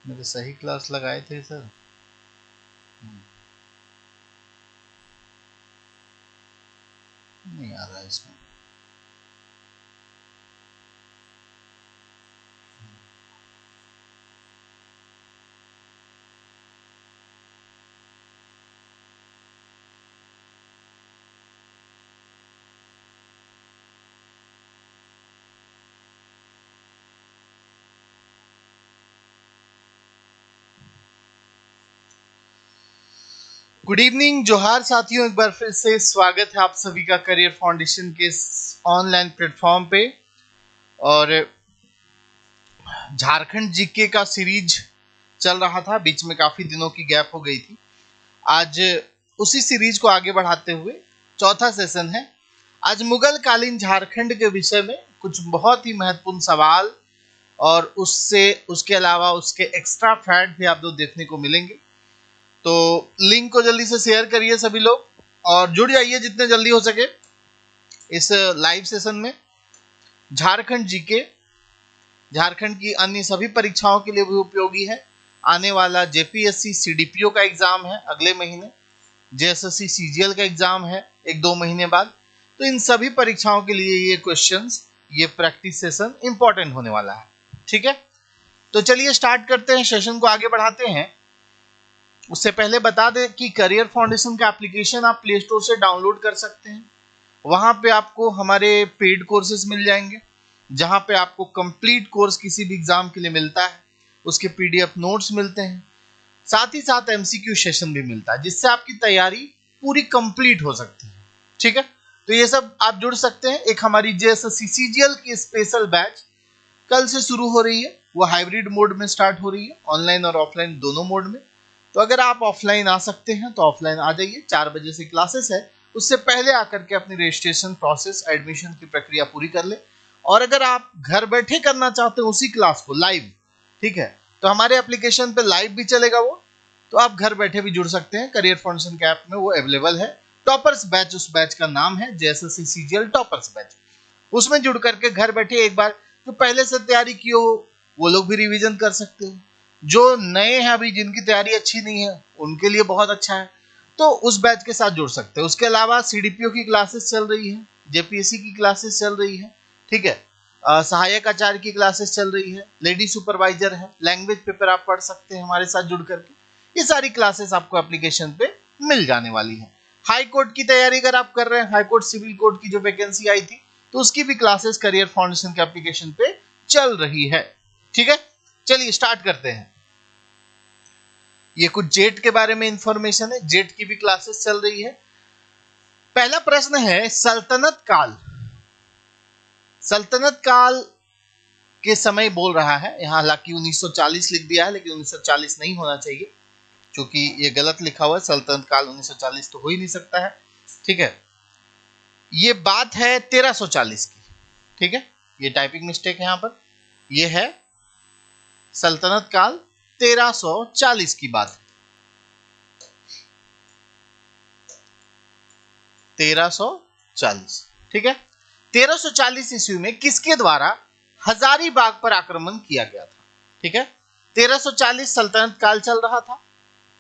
मेरे सही क्लास लगाए थे सर। नहीं आ रहा है इसमें। गुड इवनिंग, जोहार साथियों, एक बार फिर से स्वागत है आप सभी का करियर फाउंडेशन के ऑनलाइन प्लेटफॉर्म पे। और झारखंड जीके का सीरीज चल रहा था, बीच में काफी दिनों की गैप हो गई थी। आज उसी सीरीज को आगे बढ़ाते हुए चौथा सेशन है। आज मुगल कालीन झारखंड के विषय में कुछ बहुत ही महत्वपूर्ण सवाल और उसके अलावा उसके एक्स्ट्रा फैक्ट भी आप लोग देखने को मिलेंगे। तो लिंक को जल्दी से शेयर करिए सभी लोग और जुड़ जाइए जितने जल्दी हो सके इस लाइव सेशन में। झारखंड जीके झारखंड की अन्य सभी परीक्षाओं के लिए भी उपयोगी है। आने वाला जेपीएससी सीडीपीओ का एग्जाम है अगले महीने, जेएसएससी सीजीएल का एग्जाम है 1-2 महीने बाद। तो इन सभी परीक्षाओं के लिए ये क्वेश्चंस, ये प्रैक्टिस सेशन इंपॉर्टेंट होने वाला है। ठीक है, तो चलिए स्टार्ट करते हैं, सेशन को आगे बढ़ाते हैं। उससे पहले बता दें कि करियर फाउंडेशन का एप्लीकेशन आप प्ले स्टोर से डाउनलोड कर सकते हैं। वहां पे आपको हमारे पेड कोर्सेज मिल जाएंगे, जहां पे आपको कंप्लीट कोर्स किसी भी एग्जाम के लिए मिलता है, उसके पीडीएफ नोट्स मिलते हैं, साथ ही साथ एमसीक्यू सेशन भी मिलता है, जिससे आपकी तैयारी पूरी कंप्लीट हो सकती है। ठीक है, तो ये सब आप जुड़ सकते हैं। एक हमारी जेएसएससी सीजीएल की स्पेशल बैच कल से शुरू हो रही है, वो हाइब्रिड मोड में स्टार्ट हो रही है, ऑनलाइन और ऑफलाइन दोनों मोड में। तो अगर आप ऑफलाइन आ सकते हैं तो ऑफलाइन आ जाइए, 4 बजे से क्लासेस है, उससे पहले आकर के अपनी रजिस्ट्रेशन प्रोसेस, एडमिशन की प्रक्रिया पूरी कर ले। और अगर आप घर बैठे करना चाहते हैं उसी क्लास को लाइव, ठीक है, तो हमारे एप्लीकेशन पे लाइव भी चलेगा वो, तो आप घर बैठे भी जुड़ सकते हैं। करियर फाउंडेशन के ऐप में वो अवेलेबल है। टॉपर्स बैच, उस बैच का नाम है जेएसएससी सीजीएल टॉपर्स बैच। उसमें जुड़ करके घर बैठे एक बार जो पहले से तैयारी की हो वो लोग भी रिवीजन कर सकते हो। जो नए हैं अभी, जिनकी तैयारी अच्छी नहीं है, उनके लिए बहुत अच्छा है, तो उस बैच के साथ जुड़ सकते हैं। उसके अलावा सीडीपीओ की क्लासेस चल रही है, जेपीएससी की क्लासेस चल रही है, ठीक है, सहायक आचार्य की क्लासेस चल रही है, लेडी सुपरवाइजर है, लैंग्वेज पेपर आप पढ़ सकते हैं हमारे साथ जुड़ करके। ये सारी क्लासेस आपको एप्लीकेशन पे मिल जाने वाली है। हाई कोर्ट की तैयारी अगर आप कर रहे हैं, हाई कोर्ट सिविल कोर्ट की जो वैकेंसी आई थी, तो उसकी भी क्लासेस करियर फाउंडेशन के एप्लीकेशन पे चल रही है। ठीक है, चलिए स्टार्ट करते हैं। ये कुछ जेट के बारे में इंफॉर्मेशन है, जेट की भी क्लासेस चल रही है। पहला प्रश्न है, सल्तनत काल। सल्तनत काल के समय बोल रहा है, यहां हालांकि 1940 लिख दिया है, लेकिन 1940 नहीं होना चाहिए क्योंकि ये गलत लिखा हुआ है। सल्तनत काल 1940 तो हो ही नहीं सकता है। ठीक है, ये बात है 1340 की। ठीक है, ये टाइपिंग मिस्टेक है यहां पर। ये है सल्तनत काल 1340 की बात है। 1340, ठीक है। 1340 ईस्वी में किसके द्वारा हजारीबाग पर आक्रमण किया गया था? ठीक है, 1340 सल्तनत काल चल रहा था।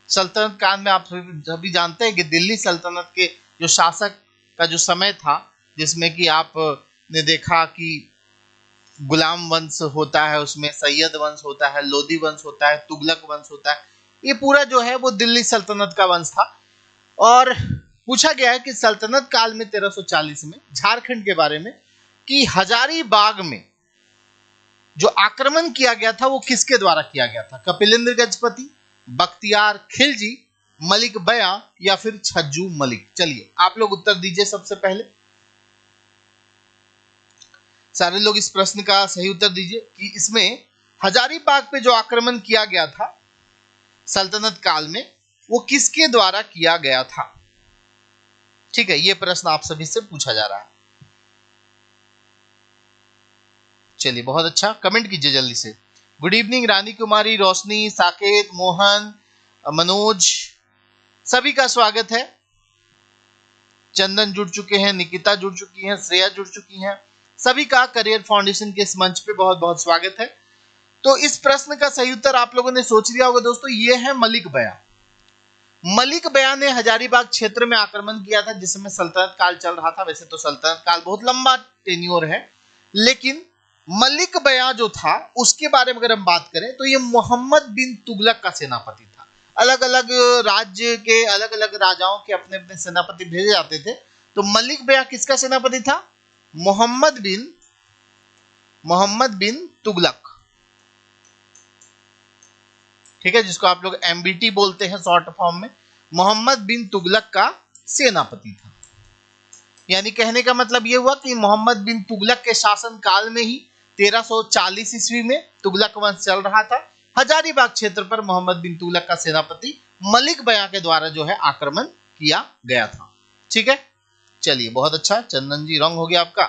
सल्तनत काल में आप सभी जानते हैं कि दिल्ली सल्तनत के जो शासक का जो समय था, जिसमें कि आपने देखा कि गुलाम वंश होता है, उसमें सैयद वंश होता है, लोधी वंश होता है, तुगलक वंश होता है, ये पूरा जो है वो दिल्ली सल्तनत का वंश था। और पूछा गया है कि सल्तनत काल में 1340 में झारखंड के बारे में कि हजारीबाग में जो आक्रमण किया गया था वो किसके द्वारा किया गया था? कपिलेंद्र गजपति, बख्तियार खिलजी, मलिक बया या फिर छज्जू मलिक? चलिए आप लोग उत्तर दीजिए सबसे पहले। सारे लोग इस प्रश्न का सही उत्तर दीजिए कि इसमें हजारीबाग पे जो आक्रमण किया गया था सल्तनत काल में, वो किसके द्वारा किया गया था? ठीक है, ये प्रश्न आप सभी से पूछा जा रहा है। चलिए बहुत अच्छा, कमेंट कीजिए जल्दी से। गुड इवनिंग रानी कुमारी, रोशनी, साकेत, मोहन, मनोज, सभी का स्वागत है। चंदन जुड़ चुके हैं, निकिता जुड़ चुकी हैं, श्रेया जुड़ चुकी हैं, सभी का करियर फाउंडेशन के इस मंच पे बहुत बहुत स्वागत है। तो इस प्रश्न का सही उत्तर आप लोगों ने सोच लिया होगा दोस्तों, ये है मलिक बया। मलिक बया ने हजारीबाग क्षेत्र में आक्रमण किया था जिस समय सल्तनत काल चल रहा था। वैसे तो सल्तनत काल बहुत लंबा टेन्योर है, लेकिन मलिक बया जो था उसके बारे में अगर हम बात करें तो ये मोहम्मद बिन तुगलक का सेनापति था। अलग अलग राज्य के अलग अलग राजाओं के अपने अपने सेनापति भेजे जाते थे, तो मलिक बया किसका सेनापति था? मोहम्मद बिन तुगलक, ठीक है, जिसको आप लोग एमबीटी बोलते हैं शॉर्ट फॉर्म में। मोहम्मद बिन तुगलक का सेनापति था। यानी कहने का मतलब यह हुआ कि मोहम्मद बिन तुगलक के शासन काल में ही 1340 ईस्वी में तुगलक वंश चल रहा था। हजारीबाग क्षेत्र पर मोहम्मद बिन तुगलक का सेनापति मलिक बया के द्वारा जो है आक्रमण किया गया था। ठीक है, चलिए बहुत अच्छा चंदन जी, रंग हो गया आपका।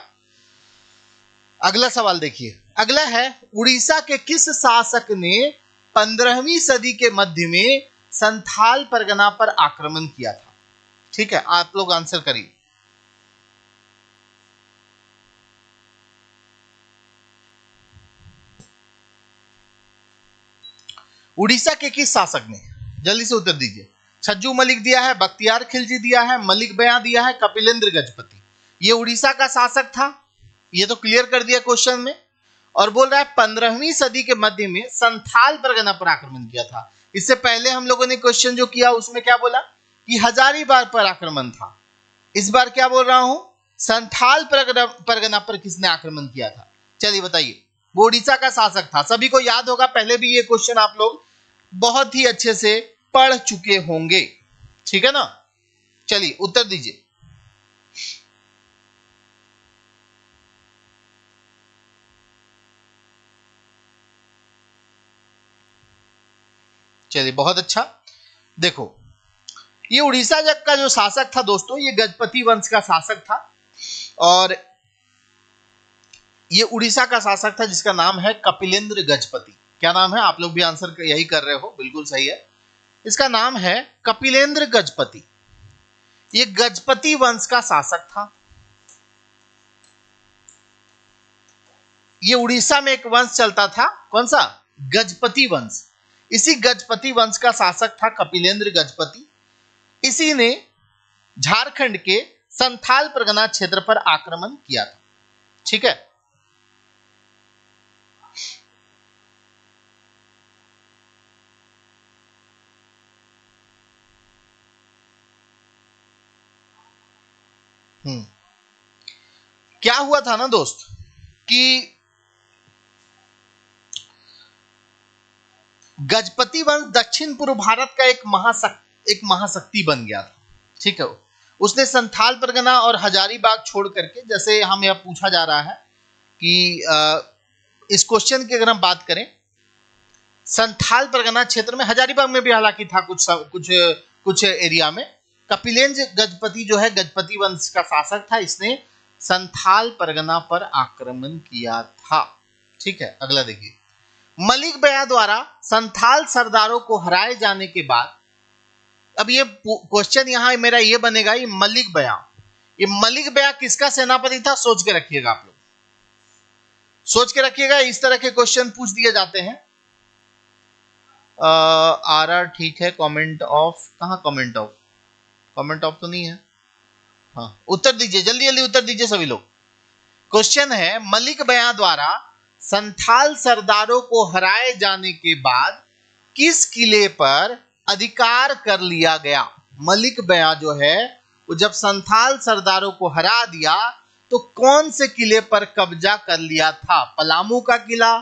अगला सवाल देखिए, अगला है उड़ीसा के किस शासक ने 15वीं सदी के मध्य में संथाल परगना पर आक्रमण किया था? ठीक है, आप लोग आंसर करिए। उड़ीसा के किस शासक ने, जल्दी से उत्तर दीजिए। छज्जू मलिक दिया है, बख्तियार खिलजी दिया है, मलिक बया दिया है, कपिलेंद्र गजपति। ये उड़ीसा का शासक था, ये तो क्लियर कर दिया क्वेश्चन में। और बोल रहा है 15वीं सदी के मध्य में संथाल परगना पर आक्रमण किया था। इससे पहले हम लोगों ने क्वेश्चन जो किया उसमें क्या बोला कि हजारीबाग पर आक्रमण था। इस बार क्या बोल रहा हूं, संथाल परगना पर किसने आक्रमण किया था? चलिए बताइए। वो उड़ीसा का शासक था, सभी को याद होगा, पहले भी ये क्वेश्चन आप लोग बहुत ही अच्छे से पढ़ चुके होंगे। ठीक है ना, चलिए उत्तर दीजिए। चलिए बहुत अच्छा। देखो, ये उड़ीसा जग का जो शासक था दोस्तों, ये गजपति वंश का शासक था। और ये उड़ीसा का शासक था जिसका नाम है कपिलेंद्र गजपति। क्या नाम है? आप लोग भी आंसर यही कर रहे हो, बिल्कुल सही है। इसका नाम है कपिलेंद्र गजपति। ये गजपति वंश का शासक था। ये उड़ीसा में एक वंश चलता था, कौन सा? गजपति वंश। इसी गजपति वंश का शासक था कपिलेंद्र गजपति। इसी ने झारखंड के संथाल परगना क्षेत्र पर आक्रमण किया था। ठीक है, क्या हुआ था ना दोस्त कि गजपति वंश दक्षिण पूर्व भारत का एक महाशक्ति बन गया था। ठीक है, उसने संथाल परगना और हजारीबाग छोड़ करके, जैसे हम यह पूछा जा रहा है कि इस क्वेश्चन की अगर हम बात करें, संथाल परगना क्षेत्र में, हजारीबाग में भी हालांकि था कुछ एरिया में, कपिलेंद्र गजपति जो है गजपति वंश का शासक था, इसने संथाल परगना पर आक्रमण किया था। ठीक है, अगला देखिए। मलिक बया द्वारा संथाल सरदारों को हराए जाने के बाद, अब ये क्वेश्चन यहां मेरा ये बनेगा, ये मलिक बया किसका सेनापति था? सोच के रखिएगा, आप लोग सोच के रखिएगा, इस तरह के क्वेश्चन पूछ दिए जाते हैं। आर ठीक है, कमेंट ऑफ, कहाँ कमेंट ऑफ? कमेंट ऑफ तो नहीं है। हाँ, उत्तर दीजिए, जल्दी जल्दी उत्तर दीजिए सभी लोग। क्वेश्चन है, मलिक बया द्वारा संथाल सरदारों को हराए जाने के बाद किस किले पर अधिकार कर लिया गया? मलिक बया जो है वो जब संथाल सरदारों को हरा दिया तो कौन से किले पर कब्जा कर लिया था? पलामू का किला,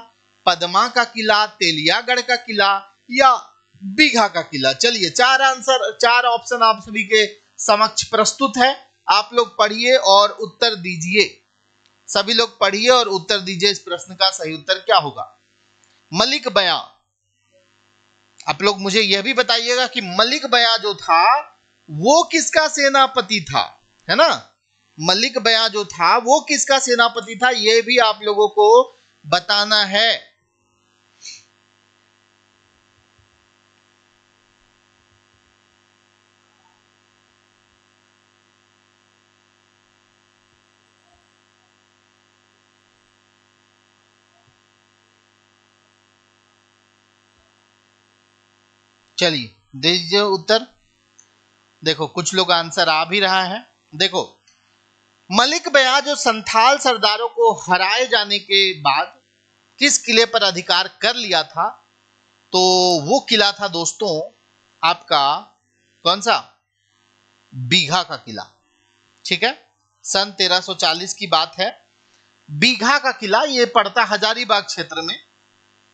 पदमा का किला, तेलियागढ़ का किला या बीघा का किला? चलिए, चार ऑप्शन आप सभी के समक्ष प्रस्तुत है। आप लोग पढ़िए और उत्तर दीजिए। सभी लोग पढ़िए और उत्तर दीजिए, इस प्रश्न का सही उत्तर क्या होगा? मलिक बया, आप लोग मुझे यह भी बताइएगा कि मलिक बया जो था वो किसका सेनापति था, है ना? मलिक बया जो था वो किसका सेनापति था, यह भी आप लोगों को बताना है। चलिए दीजिए उत्तर। देखो कुछ लोग आंसर आ भी रहा है। देखो मलिक बयां जो संथाल सरदारों को हराए जाने के बाद किस किले पर अधिकार कर लिया था, तो वो किला था दोस्तों आपका कौन सा, बीघा का किला। ठीक है, सन 1340 की बात है। बीघा का किला ये पड़ता हजारीबाग क्षेत्र में।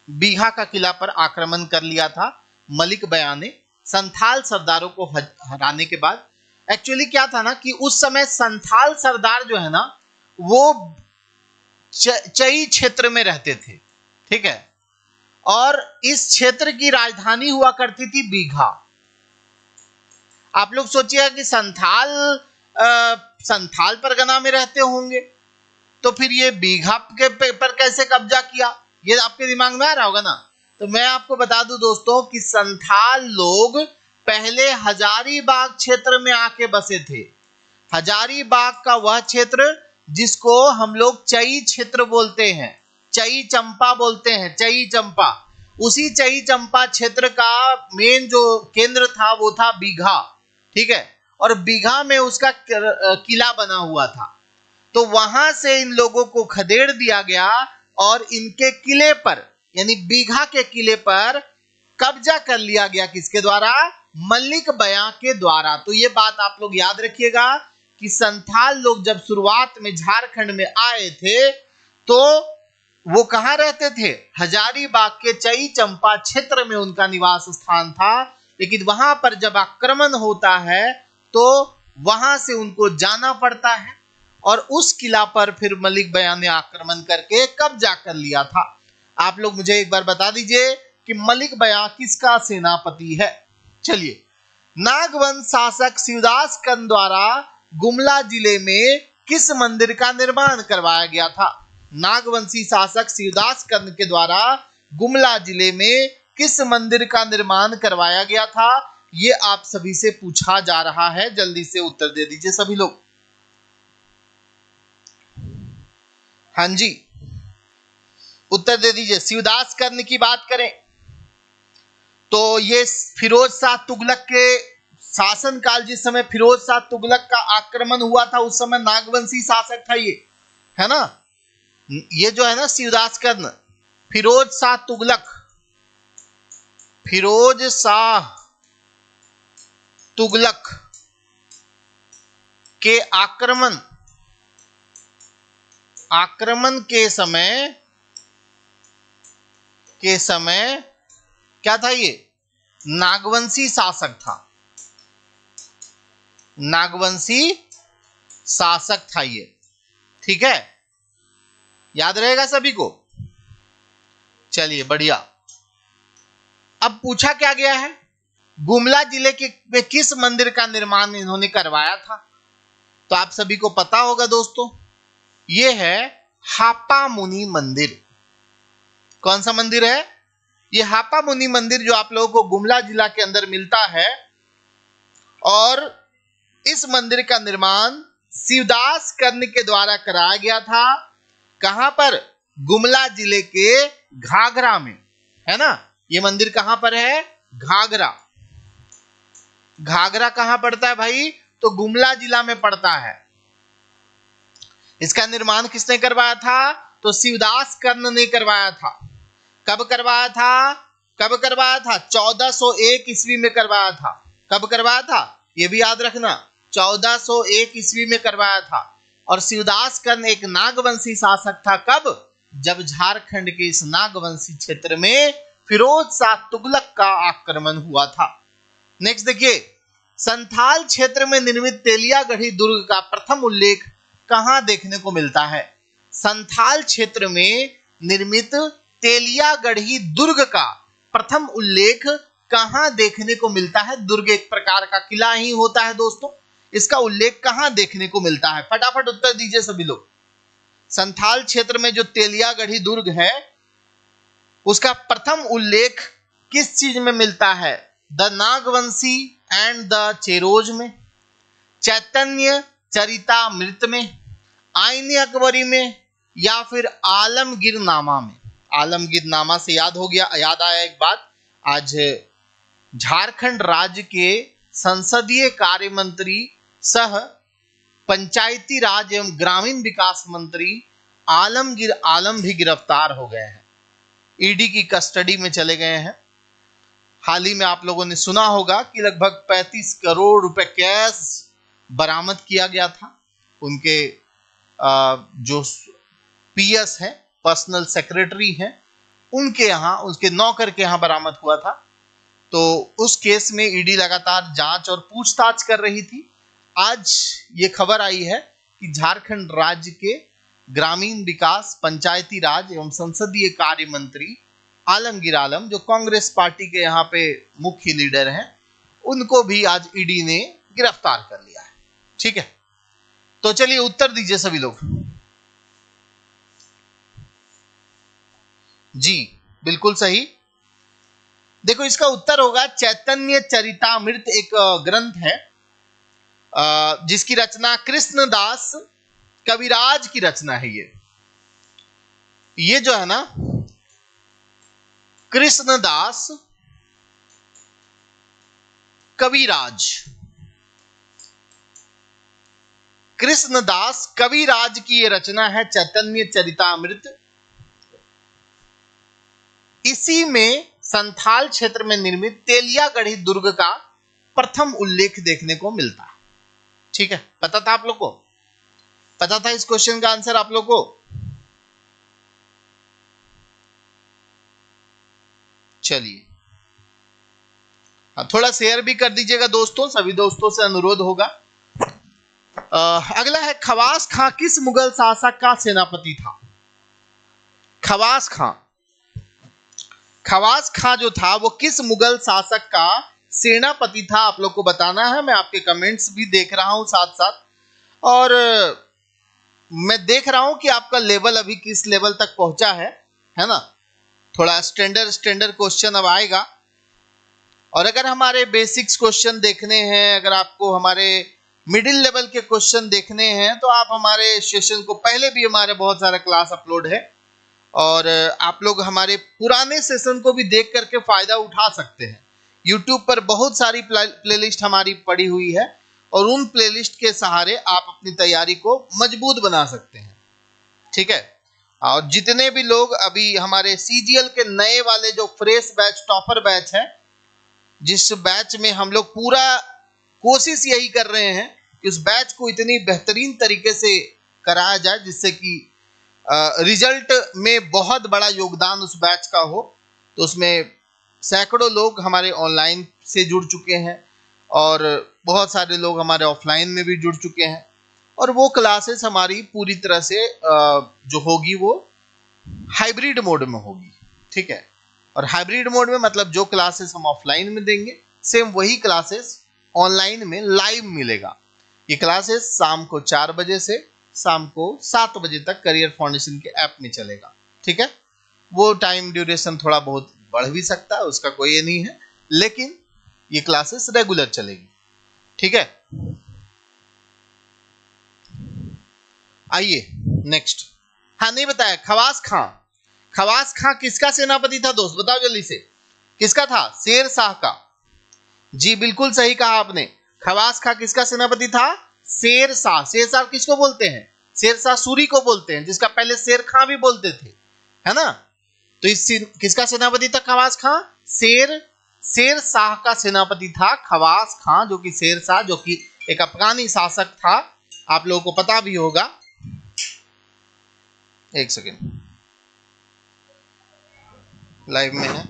बीघा का किला पर आक्रमण कर लिया था मलिक बयां ने संथाल सरदारों को हराने के बाद। एक्चुअली क्या था ना कि उस समय संथाल सरदार जो है ना वो चई क्षेत्र में रहते थे। ठीक है, और इस क्षेत्र की राजधानी हुआ करती थी बीघा। आप लोग सोचिए कि संथाल परगना में रहते होंगे तो फिर ये बीघा के पर कैसे कब्जा किया, ये आपके दिमाग में आ रहा होगा ना। तो मैं आपको बता दूं दोस्तों कि संथाल लोग पहले हजारीबाग क्षेत्र में आके बसे थे। हजारीबाग का वह क्षेत्र जिसको हम लोग चई क्षेत्र बोलते हैं, चई चंपा बोलते हैं, चई चंपा। उसी चई चंपा क्षेत्र का मेन जो केंद्र था वो था बीघा। ठीक है, और बीघा में उसका किला बना हुआ था। तो वहां से इन लोगों को खदेड़ दिया गया और इनके किले पर यानी बीघा के किले पर कब्जा कर लिया गया। किसके द्वारा? मलिक बयां के द्वारा। तो ये बात आप लोग याद रखिएगा कि संथाल लोग जब शुरुआत में झारखंड में आए थे तो वो कहां रहते थे? हजारीबाग के चई चंपा क्षेत्र में उनका निवास स्थान था। लेकिन वहां पर जब आक्रमण होता है तो वहां से उनको जाना पड़ता है और उस किला पर फिर मलिक बयां ने आक्रमण करके कब्जा कर लिया था। आप लोग मुझे एक बार बता दीजिए कि मलिक बयां किसका सेनापति है? चलिए, नागवंश शासक शिवदास कंद द्वारा गुमला जिले में किस मंदिर का निर्माण करवाया गया था? नागवंशी शासक शिवदास कंद के द्वारा गुमला जिले में किस मंदिर का निर्माण करवाया गया था? ये आप सभी से पूछा जा रहा है। जल्दी से उत्तर दे दीजिए सभी लोग। हाँ जी, उत्तर दे दीजिए। शिवदास कर्ण की बात करें तो ये फिरोज शाह तुगलक के शासनकाल, जिस समय फिरोज शाह तुगलक का आक्रमण हुआ था उस समय नागवंशी शासक था ये, है ना। ये जो है ना शिवदास कर्ण, फिरोज शाह तुगलक, फिरोज शाह तुगलक के आक्रमण के समय क्या था? ये नागवंशी शासक था। नागवंशी शासक था ये। ठीक है, याद रहेगा सभी को। चलिए बढ़िया। अब पूछा क्या गया है, गुमला जिले के किस मंदिर का निर्माण इन्होंने करवाया था? तो आप सभी को पता होगा दोस्तों, ये है हापा मुनि मंदिर। कौन सा मंदिर है? ये हापा मुनि मंदिर जो आप लोगों को गुमला जिला के अंदर मिलता है। और इस मंदिर का निर्माण शिवदास कर्ण के द्वारा कराया गया था। कहां पर? गुमला जिले के घाघरा में, है ना। ये मंदिर कहां पर है? घाघरा। घाघरा कहां पड़ता है भाई? तो गुमला जिला में पड़ता है। इसका निर्माण किसने करवाया था? तो शिवदास कर्ण ने करवाया था। कब करवाया था? 1401 ईस्वी में करवाया था। कब करवाया था? यह भी याद रखना, 1401 ईस्वी में करवाया था। और शिवदास कर्ण एक नागवंशी शासक था। कब? जब झारखंड के इस नागवंशी क्षेत्र में फिरोज शाह तुगलक का आक्रमण हुआ था। नेक्स्ट देखिए, संथाल क्षेत्र में निर्मित तेलियागढ़ी दुर्ग का प्रथम उल्लेख कहां देखने को मिलता है? संथाल क्षेत्र में निर्मित तेलियागढ़ी दुर्ग का प्रथम उल्लेख कहां देखने को मिलता है? दुर्ग एक प्रकार का किला ही होता है दोस्तों। इसका उल्लेख कहां देखने को मिलता है? फटाफट उत्तर दीजिए सभी लोग। संथाल क्षेत्र में जो तेलियागढ़ी दुर्ग है उसका प्रथम उल्लेख किस चीज में मिलता है? The Nagvanshi and the Cheros में, चैतन्य चरितामृत में, आईने अकबरी में, या फिर आलमगीरनामा में। आलमगीरनामा से याद आया एक बात, आज झारखंड राज्य के संसदीय कार्य मंत्री सह पंचायती राज एवं ग्रामीण विकास मंत्री आलमगीर आलम भी गिरफ्तार हो गए हैं, ईडी की कस्टडी में चले गए हैं। हाल ही में आप लोगों ने सुना होगा कि लगभग 35 करोड़ रुपए कैश बरामद किया गया था। उनके जो पीएस है, पर्सनल सेक्रेटरी हैं, उनके यहाँ, उसके नौकर के यहाँ बरामद हुआ था। तो उस केस में ईडी लगातार जांच और पूछताछ कर रही थी। आज ये खबर आई है कि झारखंड राज्य के ग्रामीण विकास, पंचायती राज एवं संसदीय कार्य मंत्री आलमगीर आलम, जो कांग्रेस पार्टी के यहाँ पे मुख्य लीडर हैं, उनको भी आज ईडी ने गिरफ्तार कर लिया है। ठीक है, तो चलिए उत्तर दीजिए सभी लोग। जी बिल्कुल सही। देखो, इसका उत्तर होगा चैतन्य चरितामृत। एक ग्रंथ है जिसकी रचना कृष्णदास कविराज की रचना है। ये जो है ना, कृष्णदास कविराज, कृष्णदास कविराज की ये रचना है चैतन्य चरितामृत। इसी में संथाल क्षेत्र में निर्मित तेलियागढ़ी दुर्ग का प्रथम उल्लेख देखने को मिलता है। ठीक है, पता था आप लोग को? पता था इस क्वेश्चन का आंसर आप लोग को? चलिए, थोड़ा शेयर भी कर दीजिएगा दोस्तों, सभी दोस्तों से अनुरोध होगा। अगला है, खवास खां किस मुगल शासक का सेनापति था? खवास खां, खवास खां जो था वो किस मुगल शासक का सेनापति था? आप लोग को बताना है। मैं आपके कमेंट्स भी देख रहा हूं साथ साथ, और मैं देख रहा हूं कि आपका लेवल अभी किस लेवल तक पहुंचा है ना। थोड़ा स्टैंडर्ड क्वेश्चन अब आएगा, और अगर हमारे बेसिक्स क्वेश्चन देखने हैं, अगर आपको हमारे मिडिल लेवल के क्वेश्चन देखने हैं, तो आप हमारे सेशन को, पहले भी हमारे बहुत सारा क्लास अपलोड है, और आप लोग हमारे पुराने सेशन को भी देख करके फायदा उठा सकते हैं। YouTube पर बहुत सारी प्लेलिस्ट हमारी पड़ी हुई है, और उन प्लेलिस्ट के सहारे आप अपनी तैयारी को मजबूत बना सकते हैं। ठीक है, और जितने भी लोग अभी हमारे CGL के नए वाले जो फ्रेश बैच, टॉपर बैच है, जिस बैच में हम लोग पूरा कोशिश यही कर रहे हैं कि उस बैच को इतनी बेहतरीन तरीके से कराया जाए जिससे कि रिजल्ट में बहुत बड़ा योगदान उस बैच का हो। तो उसमें सैकड़ों लोग हमारे ऑनलाइन से जुड़ चुके हैं, और बहुत सारे लोग हमारे ऑफलाइन में भी जुड़ चुके हैं, और वो क्लासेस हमारी पूरी तरह से जो होगी वो हाइब्रिड मोड में होगी। ठीक है, और हाइब्रिड मोड में मतलब जो क्लासेस हम ऑफलाइन में देंगे, सेम वही क्लासेस ऑनलाइन में लाइव मिलेगा। ये क्लासेस शाम को 4 बजे से शाम को 7 बजे तक करियर फाउंडेशन के ऐप में चलेगा। ठीक है, वो टाइम ड्यूरेशन थोड़ा बहुत बढ़ भी सकता है, उसका कोई ये नहीं है, लेकिन ये क्लासेस रेगुलर चलेगी। ठीक है, आइए नेक्स्ट। हाँ, नहीं बताया, खवास खां। खवास खां किसका सेनापति था दोस्त? बताओ जल्दी से, किसका था? शेर शाह का। जी बिल्कुल सही कहा आपने, खवास खां किसका सेनापति था? शेर शाह। शेर शाह किसको बोलते हैं? शेर शाह सूरी को बोलते हैं, जिसका पहले शेर खां भी बोलते थे, है ना। तो इस किसका सेनापति था खवास खां? शेर शाह का सेनापति था खवास खां, जो कि शेर शाह, जो कि एक अफगानी शासक था, आप लोगों को पता भी होगा। एक सेकेंड, लाइव में है।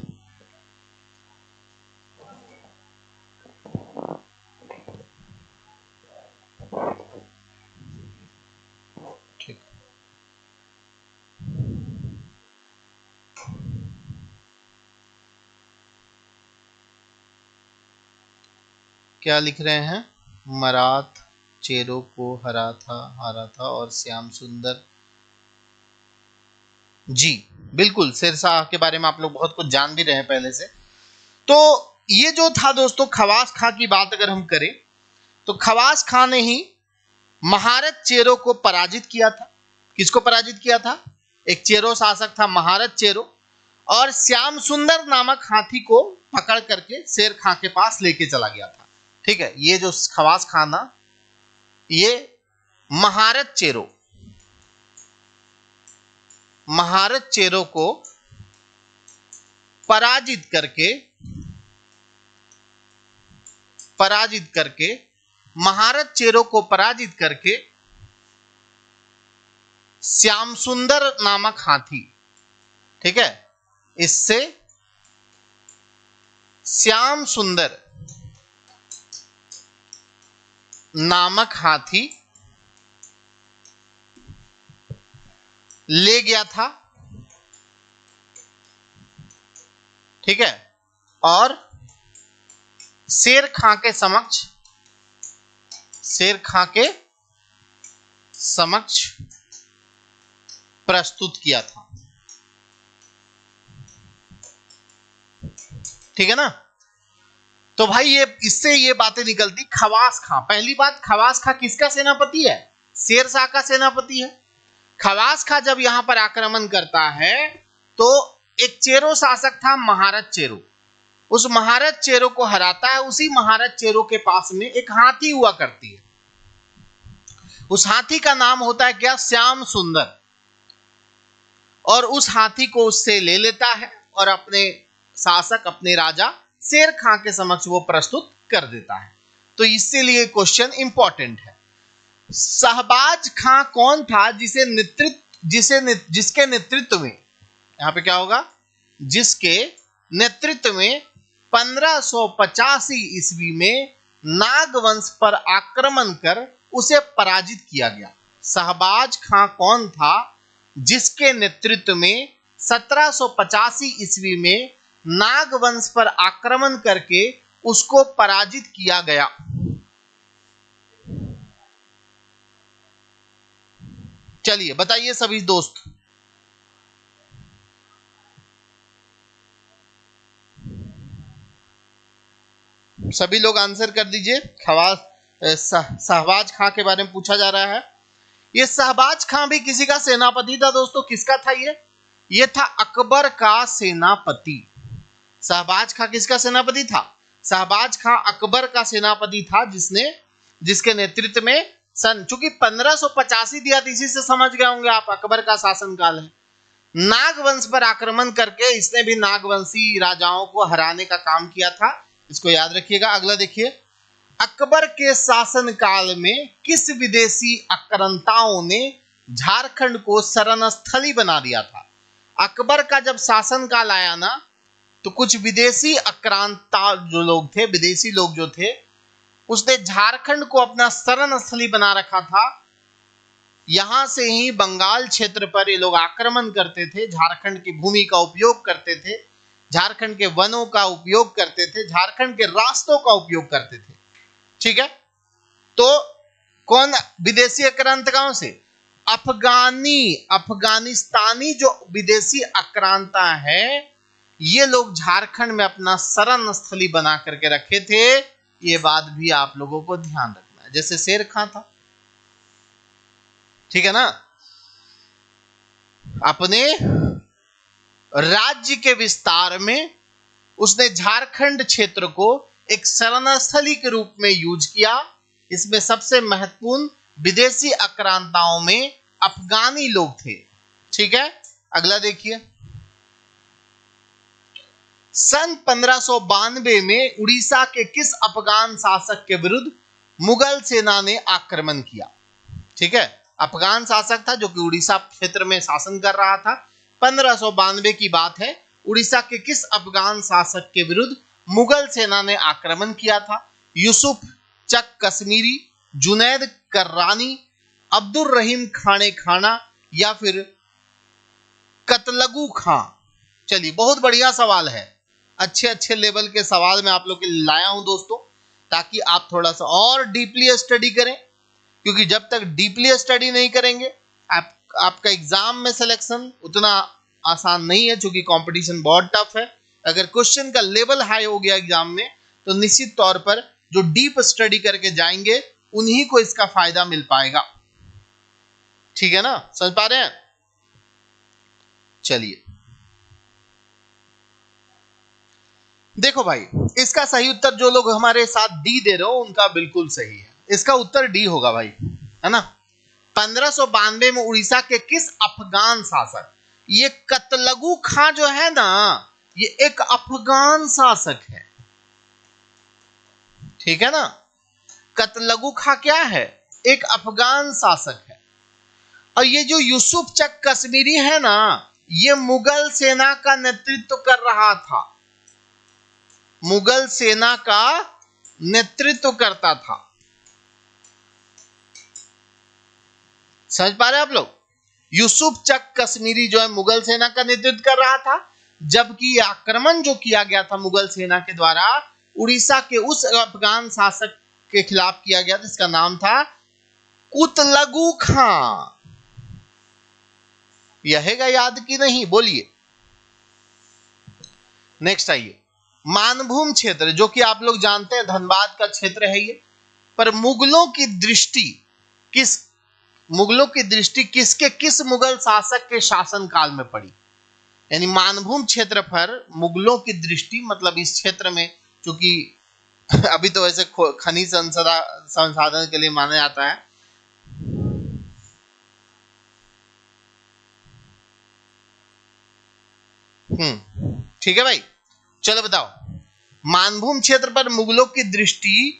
ठीक, क्या लिख रहे हैं? मराठ चेरों को हारा था और श्याम सुंदर। जी बिल्कुल, शेरशाह के बारे में आप लोग बहुत कुछ जान भी रहे हैं पहले से। तो ये जो था दोस्तों, खवास खां की बात अगर हम करें तो खवास खां ने ही महारत चेरो को पराजित किया था। किसको पराजित किया था? एक चेरो शासक था महारत चेरो, और श्याम सुंदर नामक हाथी को पकड़ करके शेर खां के पास लेके चला गया था। ठीक है, ये जो खवास खां ना, ये महारत चेरो को पराजित करके महारत चेरो को पराजित करके श्याम सुंदर नामक हाथी, ठीक है, इससे श्याम सुंदर नामक हाथी ले गया था। ठीक है, और शेर खां के समक्ष प्रस्तुत किया था। ठीक है ना। तो भाई ये इससे ये बातें निकलती, खवास खां, पहली बात, खवास खां किसका सेनापति है? शेरशाह का सेनापति है। खवास खां जब यहां पर आक्रमण करता है तो एक चेरो शासक था महारत चेरो, उस महारत चेरो को हराता है। उसी महारत चेरो के पास में एक हाथी हुआ करती है, उस हाथी का नाम होता है क्या? श्याम सुंदर। और उस हाथी को उससे ले लेता है और अपने शासक, अपने राजा शेर खां के समक्ष वो प्रस्तुत कर देता है। तो इसीलिए क्वेश्चन इंपॉर्टेंट है। शहबाज खां कौन था जिसके नेतृत्व में, यहां पे क्या होगा? जिसके नेतृत्व में 1585 ईस्वी में नागवंश पर आक्रमण कर उसे पराजित किया गया। शहबाज खां कौन था जिसके नेतृत्व में 1785 ईस्वी में नागवंश पर आक्रमण करके उसको पराजित किया गया? चलिए बताइए सभी दोस्त। सभी लोग आंसर कर दीजिए। शहबाज खां के बारे में पूछा जा रहा है। ये शहबाज खां भी किसी का सेनापति था दोस्तों। किसका था ये था अकबर का सेनापति। शहबाज खां किसका सेनापति था? शहबाज खां अकबर का सेनापति था, जिसके नेतृत्व में चूंकि 1585 दिया था, इसी से समझ गए होंगे आप अकबर का शासनकाल है। नागवंश पर आक्रमण करके इसने भी नागवंशी राजाओं को हराने का काम किया था, इसको याद रखिएगा। अगला देखिए, अकबर के शासनकाल में किस विदेशी आक्रांताओं ने झारखंड को शरण स्थली बना दिया था? अकबर का जब शासनकाल आया ना, तो कुछ विदेशी आक्रांता जो लोग थे, विदेशी लोग जो थे, उसने झारखंड को अपना शरण स्थली बना रखा था। यहां से ही बंगाल क्षेत्र पर ये लोग आक्रमण करते थे, झारखंड की भूमि का उपयोग करते थे, झारखंड के वनों का उपयोग करते थे, झारखंड के रास्तों का उपयोग करते थे। ठीक है, तो कौन विदेशी आक्रांताओं से? अफगानिस्तानी जो विदेशी आक्रांता है, ये लोग झारखंड में अपना शरण स्थली बना करके रखे थे। ये बात भी आप लोगों को ध्यान रखना है, जैसे शेर खां था। ठीक है ना। अपने राज्य के विस्तार में उसने झारखंड क्षेत्र को एक शरण स्थली के रूप में यूज किया। इसमें सबसे महत्वपूर्ण विदेशी आक्रांताओं में अफगानी लोग थे। ठीक है, अगला देखिए। सन 1592 में उड़ीसा के किस अफगान शासक के विरुद्ध मुगल सेना ने आक्रमण किया? ठीक है, अफगान शासक था जो कि उड़ीसा क्षेत्र में शासन कर रहा था। 1592 की बात है। उड़ीसा के किस अफगान शासक के विरुद्ध मुगल सेना ने आक्रमण किया था? यूसुफ चक कश्मीरी, जुनैद कर्रानी, अब्दुल रहीम खाने खाना या फिर कतलगू खां? चलिए, बहुत बढ़िया सवाल है। अच्छे लेवल के सवाल मैं आप लोग के लिए लाया हूं दोस्तों, ताकि आप थोड़ा सा और डीपली स्टडी करें, क्योंकि जब तक डीपली स्टडी नहीं करेंगे आपका एग्जाम में सिलेक्शन उतना आसान नहीं है, क्योंकि कंपटीशन बहुत टफ है। अगर क्वेश्चन का लेवल हाई हो गया एग्जाम में, तो निश्चित तौर पर जो डीप स्टडी करके जाएंगे उन्हीं को इसका फायदा मिल पाएगा। ठीक है ना, समझ पा रहे हैं? चलिए, देखो भाई, इसका सही उत्तर जो लोग हमारे साथ डी दे रहे हो उनका बिल्कुल सही है। इसका उत्तर डी होगा भाई, है ना। 1592 में उड़ीसा के किस अफगान शासक, ये कतलगू खां जो है ना, ये एक अफगान शासक है, ठीक है ना। कतलगू खां क्या है, एक अफगान शासक है। और ये जो यूसुफ चक कश्मीरी है ना, ये मुगल सेना का नेतृत्व कर रहा था, मुगल सेना का नेतृत्व करता था। समझ पा रहे आप लोग? यूसुफ चक कश्मीरी जो है मुगल सेना का नेतृत्व कर रहा था, जबकि आक्रमण जो किया गया था मुगल सेना के द्वारा उड़ीसा के उस अफगान शासक के खिलाफ किया गया, जिसका नाम था कुतलगू खां। यह है याद की नहीं, बोलिए। नेक्स्ट आइए, मानभूम क्षेत्र, जो कि आप लोग जानते हैं धनबाद का क्षेत्र है ये, पर मुगलों की दृष्टि किस मुगल शासक के शासन काल में पड़ी। यानी मानभूम क्षेत्र पर मुगलों की दृष्टि, मतलब इस क्षेत्र में, चूंकि अभी तो वैसे खनिज संसाधन के लिए माना जाता है, ठीक है भाई। चलो बताओ, मानभूम क्षेत्र पर मुगलों की दृष्टि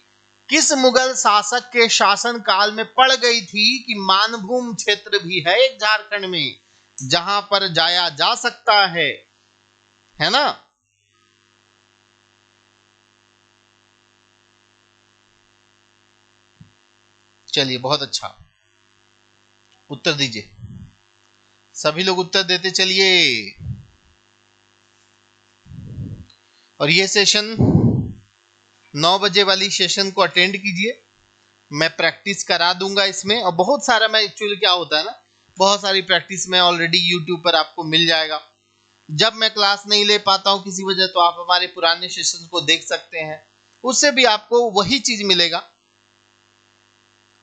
किस मुगल शासक के शासन काल में पड़ गई थी कि मानभूम क्षेत्र भी है एक झारखंड में जहां पर जाया जा सकता है ना। चलिए, बहुत अच्छा, उत्तर दीजिए, सभी लोग उत्तर देते चलिए। और ये सेशन 9 बजे वाली सेशन को अटेंड कीजिए, मैं प्रैक्टिस करा दूंगा इसमें। और बहुत सारा, मैं एक्चुअली क्या होता है ना, बहुत सारी प्रैक्टिस में ऑलरेडी यूट्यूब पर आपको मिल जाएगा। जब मैं क्लास नहीं ले पाता हूं किसी वजह, तो आप हमारे पुराने सेशन को देख सकते हैं, उससे भी आपको वही चीज मिलेगा।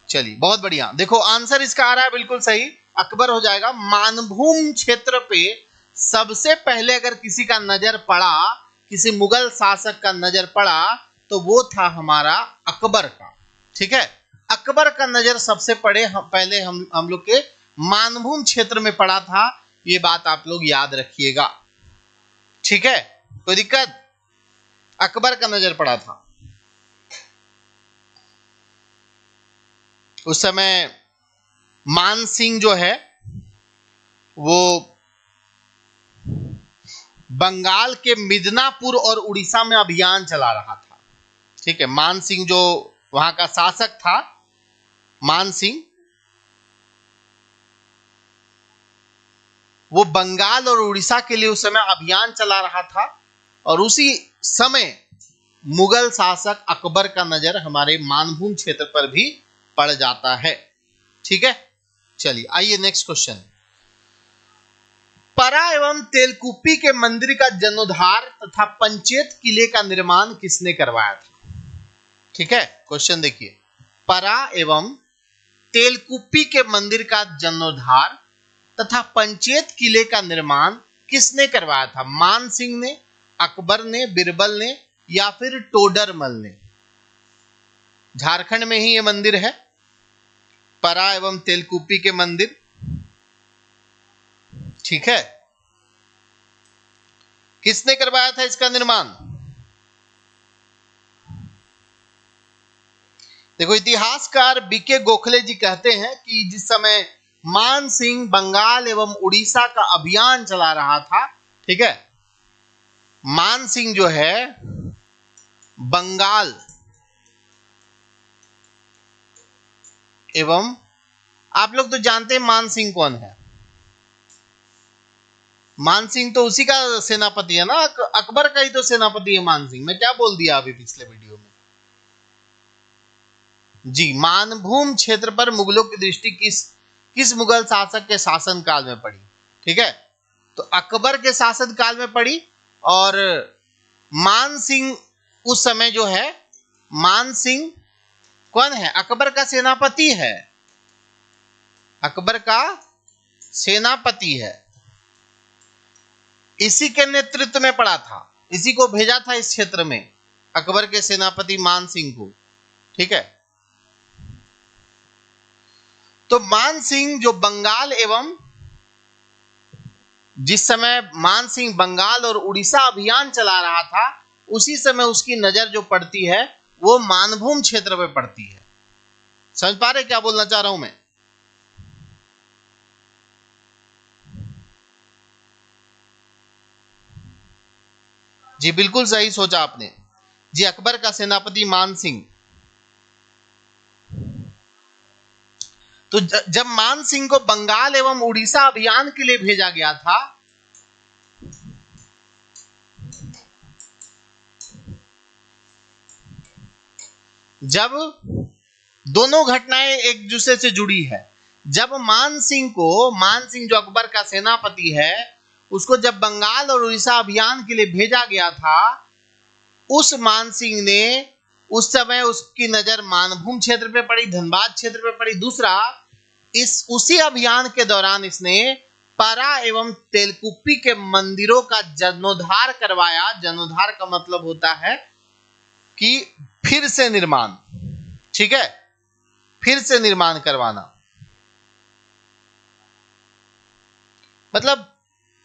चलिए, बहुत बढ़िया। देखो आंसर इसका आ रहा है बिल्कुल सही, अकबर हो जाएगा। मानभूम क्षेत्र पे सबसे पहले अगर किसी का नजर पड़ा, किसी मुगल शासक का नजर पड़ा, तो वो था हमारा अकबर का, ठीक है। अकबर का नजर सबसे पहले हम लोग के मानभूम क्षेत्र में पड़ा था, ये बात आप लोग याद रखिएगा, ठीक है। कोई दिक्कत? अकबर का नजर पड़ा था उस समय। मान सिंह जो है वो बंगाल के मिदनापुर और उड़ीसा में अभियान चला रहा था, ठीक है। मान सिंह जो वहां का शासक था, मान सिंह, वो बंगाल और उड़ीसा के लिए उस समय अभियान चला रहा था। और उसी समय मुगल शासक अकबर का नजर हमारे मानभूम क्षेत्र पर भी पड़ जाता है, ठीक है। चलिए आइए नेक्स्ट क्वेश्चन। परा एवं तेलकुप्पी के मंदिर का जीर्णोद्धार तथा पंचेत किले का निर्माण किसने करवाया था, ठीक है। क्वेश्चन देखिए, परा एवं तेलकुप्पी के मंदिर का जीर्णोद्धार तथा पंचेत किले का निर्माण किसने करवाया था? मान सिंह ने, अकबर ने, बिरबल ने, या फिर टोडरमल ने? झारखंड में ही यह मंदिर है, परा एवं तेलकुप्पी के मंदिर, ठीक है। किसने करवाया था इसका निर्माण? देखो, इतिहासकार बीके गोखले जी कहते हैं कि जिस समय मान सिंह बंगाल एवं उड़ीसा का अभियान चला रहा था, ठीक है, मान सिंह जो है बंगाल एवं, आप लोग तो जानते हैं मान सिंह कौन है। मान सिंह तो उसी का सेनापति है ना, अकबर का ही तो सेनापति है मान सिंह। मैं क्या बोल दिया अभी पिछले वीडियो में जी। मानभूम क्षेत्र पर मुगलों की दृष्टि किस मुगल शासक के शासन काल में पड़ी, ठीक है। तो अकबर के शासन काल में पड़ी। और मान सिंह उस समय जो है, मान सिंह कौन है? अकबर का सेनापति है, अकबर का सेनापति है, इसी के नेतृत्व में पड़ा था। इसी को भेजा था इस क्षेत्र में, अकबर के सेनापति मान सिंह को। ठीक है, तो मान सिंह जो बंगाल एवं जिस समय मान सिंह बंगाल और उड़ीसा अभियान चला रहा था, उसी समय उसकी नजर जो पड़ती है वो मानभूम क्षेत्र पे पड़ती है। समझ पा रहे क्या बोलना चाह रहा हूं मैं? जी बिल्कुल सही सोचा आपने जी, अकबर का सेनापति मान सिंह। तो जब मान सिंह को बंगाल एवं उड़ीसा अभियान के लिए भेजा गया था, जब दोनों घटनाएं एक दूसरे से जुड़ी है, जब मान सिंह जो अकबर का सेनापति है, उसको जब बंगाल और उड़ीसा अभियान के लिए भेजा गया था, उस मान सिंह ने उस समय उसकी नजर मानभूम क्षेत्र पे पड़ी, धनबाद क्षेत्र पे पड़ी। दूसरा, उसी अभियान के दौरान इसने पारा एवं तेलकुप्पी के मंदिरों का जीर्णोद्धार करवाया। जीर्णोद्धार का मतलब होता है कि फिर से निर्माण, ठीक है, फिर से निर्माण करवाना, मतलब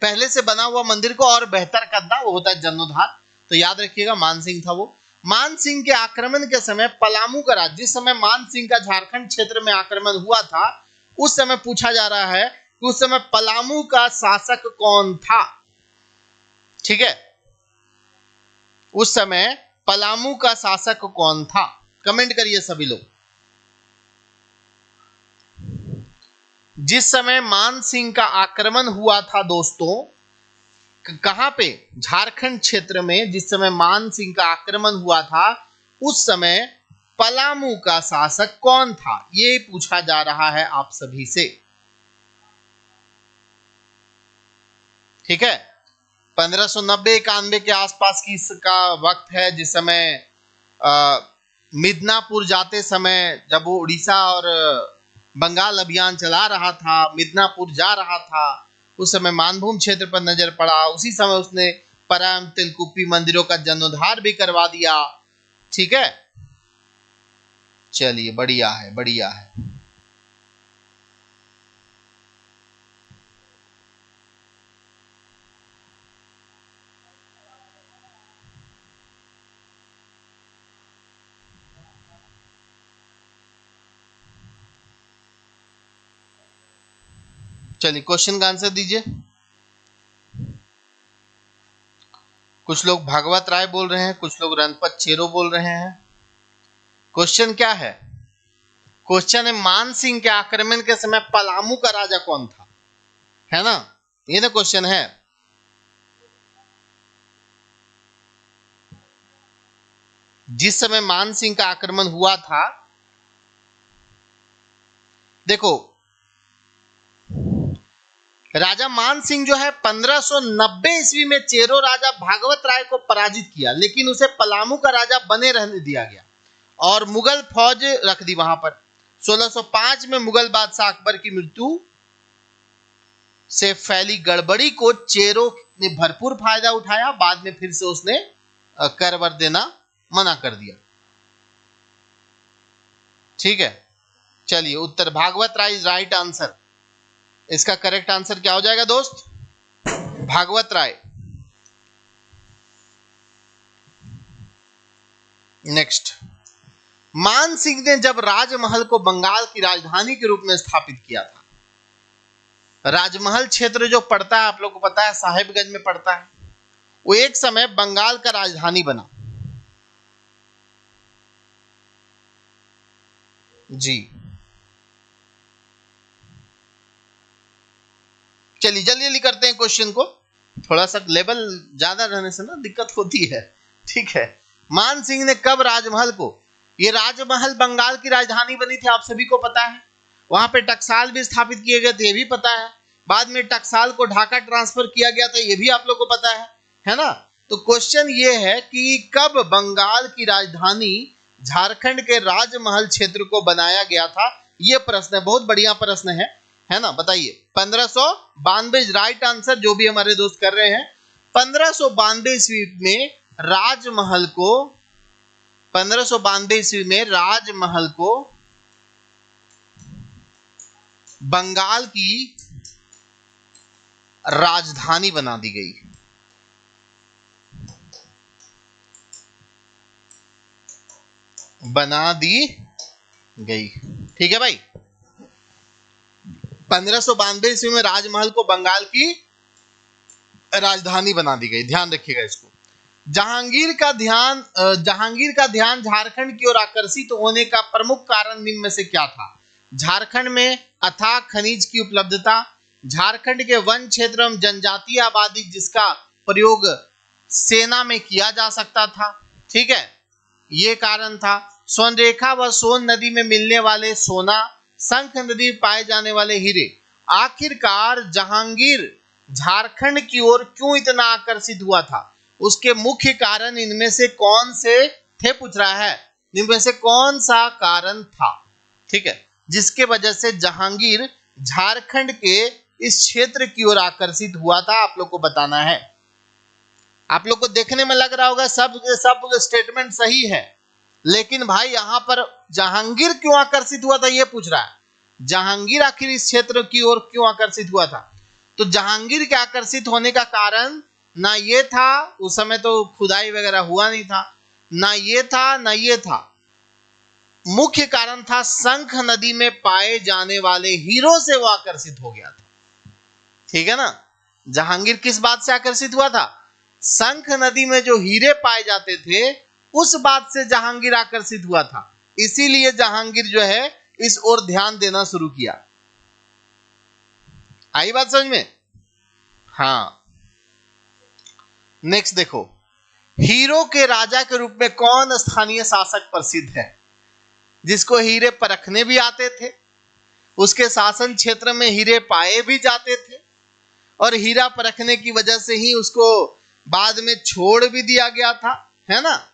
पहले से बना हुआ मंदिर को और बेहतर करना, वो होता है जीर्णोद्धार। तो याद रखिएगा, मान सिंह था वो। मान सिंह के आक्रमण के समय पलामू का राज्य, जिस समय मान सिंह का झारखंड क्षेत्र में आक्रमण हुआ था, उस समय पूछा जा रहा है कि उस समय पलामू का शासक कौन था। ठीक है, उस समय पलामू का शासक कौन था? कमेंट करिए सभी लोग। जिस समय मान सिंह का आक्रमण हुआ था दोस्तों, कहां पे? झारखंड क्षेत्र में। जिस समय मान सिंह का आक्रमण हुआ था, उस समय पलामू का शासक कौन था, ये पूछा जा रहा है आप सभी से। ठीक है, 1590-91 के आसपास की इसका वक्त है, जिस समय मिदनापुर जाते समय, जब वो उड़ीसा और बंगाल अभियान चला रहा था, मिदनापुर जा रहा था, उस समय मानभूम क्षेत्र पर नजर पड़ा। उसी समय उसने पराम तेलकुप्पी मंदिरों का जीर्णोद्धार भी करवा दिया। ठीक है, चलिए बढ़िया है, बढ़िया है। चलिए क्वेश्चन का आंसर दीजिए। कुछ लोग भागवत राय बोल रहे हैं, कुछ लोग रणपत चेरो बोल रहे हैं। क्वेश्चन क्या है? क्वेश्चन है मान सिंह के आक्रमण के समय पलामू का राजा कौन था, है ना? ये ना क्वेश्चन है। जिस समय मान सिंह का आक्रमण हुआ था, देखो राजा मान सिंह जो है 1590 ईस्वी में चेरो राजा भागवत राय को पराजित किया, लेकिन उसे पलामू का राजा बने रहने दिया गया और मुगल फौज रख दी वहां पर। 1605 में मुगल बादशाह अकबर की मृत्यु से फैली गड़बड़ी को चेरो ने भरपूर फायदा उठाया। बाद में फिर से उसने कर वर देना मना कर दिया। ठीक है, चलिए उत्तर भागवत राय इज राइट आंसर। इसका करेक्ट आंसर क्या हो जाएगा दोस्त? भागवत राय। नेक्स्ट, मान सिंह ने जब राजमहल को बंगाल की राजधानी के रूप में स्थापित किया था, राजमहल क्षेत्र जो पड़ता है आप लोग को पता है साहेबगंज में पड़ता है, वो एक समय बंगाल का राजधानी बना। जी चलिए जल्दी जल्दी करते हैं क्वेश्चन को, थोड़ा सा लेवल ज्यादा रहने से ना दिक्कत होती है। ठीक है, मान सिंह ने कब राजमहल को, ये राजमहल बंगाल की राजधानी बनी थी आप सभी को पता है, वहां पे टकसाल भी स्थापित किए गए थे ये भी पता है, बाद में टकसाल को ढाका ट्रांसफर किया गया था ये भी आप लोग को पता है ना? तो क्वेश्चन ये है कि कब बंगाल की राजधानी झारखंड के राजमहल क्षेत्र को बनाया गया था, ये प्रश्न है, बहुत बढ़िया प्रश्न है ना? बताइए। 1592 राइट आंसर, जो भी हमारे दोस्त कर रहे हैं 1592 ईस्वी में राजमहल को 1592 ईस्वी में राजमहल को बंगाल की राजधानी बना दी गई। ठीक है भाई। 1592 ईस्वी में राजमहल को बंगाल की राजधानी बना दी गई। ध्यान रखिएगा इसको। जहांगीर का ध्यान झारखंड की ओर आकर्षित होने का प्रमुख कारण निम्न में से क्या था? झारखंड में अथाह खनिज की उपलब्धता, झारखंड के वन क्षेत्र एवं जनजातीय आबादी जिसका प्रयोग सेना में किया जा सकता था। ठीक है, ये कारण था। सोनरेखा व सोन नदी में मिलने वाले सोना, शंख नदी में पाए जाने वाले हीरे। आखिरकार जहांगीर झारखंड की ओर क्यों इतना आकर्षित हुआ था? उसके मुख्य कारण इनमें से कौन से थे पूछ रहा है। इनमें से कौन सा कारण था, ठीक है, जिसके वजह से जहांगीर झारखंड के इस क्षेत्र की ओर आकर्षित हुआ था? आप लोग को बताना है। आप लोग को देखने में लग रहा होगा सब स्टेटमेंट सही है, लेकिन भाई यहां पर जहांगीर क्यों आकर्षित हुआ था ये पूछ रहा है। जहांगीर आखिर इस क्षेत्र की ओर क्यों आकर्षित हुआ था? तो जहांगीर के आकर्षित होने का कारण ना ये था, उस समय तो खुदाई वगैरह हुआ नहीं था, ना ये था ना ये था। मुख्य कारण था शंख नदी में पाए जाने वाले हीरों से वो आकर्षित हो गया था। ठीक है ना। जहांगीर किस बात से आकर्षित हुआ था? शंख नदी में जो हीरे पाए जाते थे उस बात से जहांगीर आकर्षित हुआ था। इसीलिए जहांगीर जो है इस ओर ध्यान देना शुरू किया। आई बात समझ में? हाँ। नेक्स्ट देखो, हीरो के राजा के रूप में कौन स्थानीय शासक प्रसिद्ध है? जिसको हीरे परखने भी आते थे, उसके शासन क्षेत्र में हीरे पाए भी जाते थे, और हीरा परखने की वजह से ही उसको बाद में छोड़ भी दिया गया था, है ना।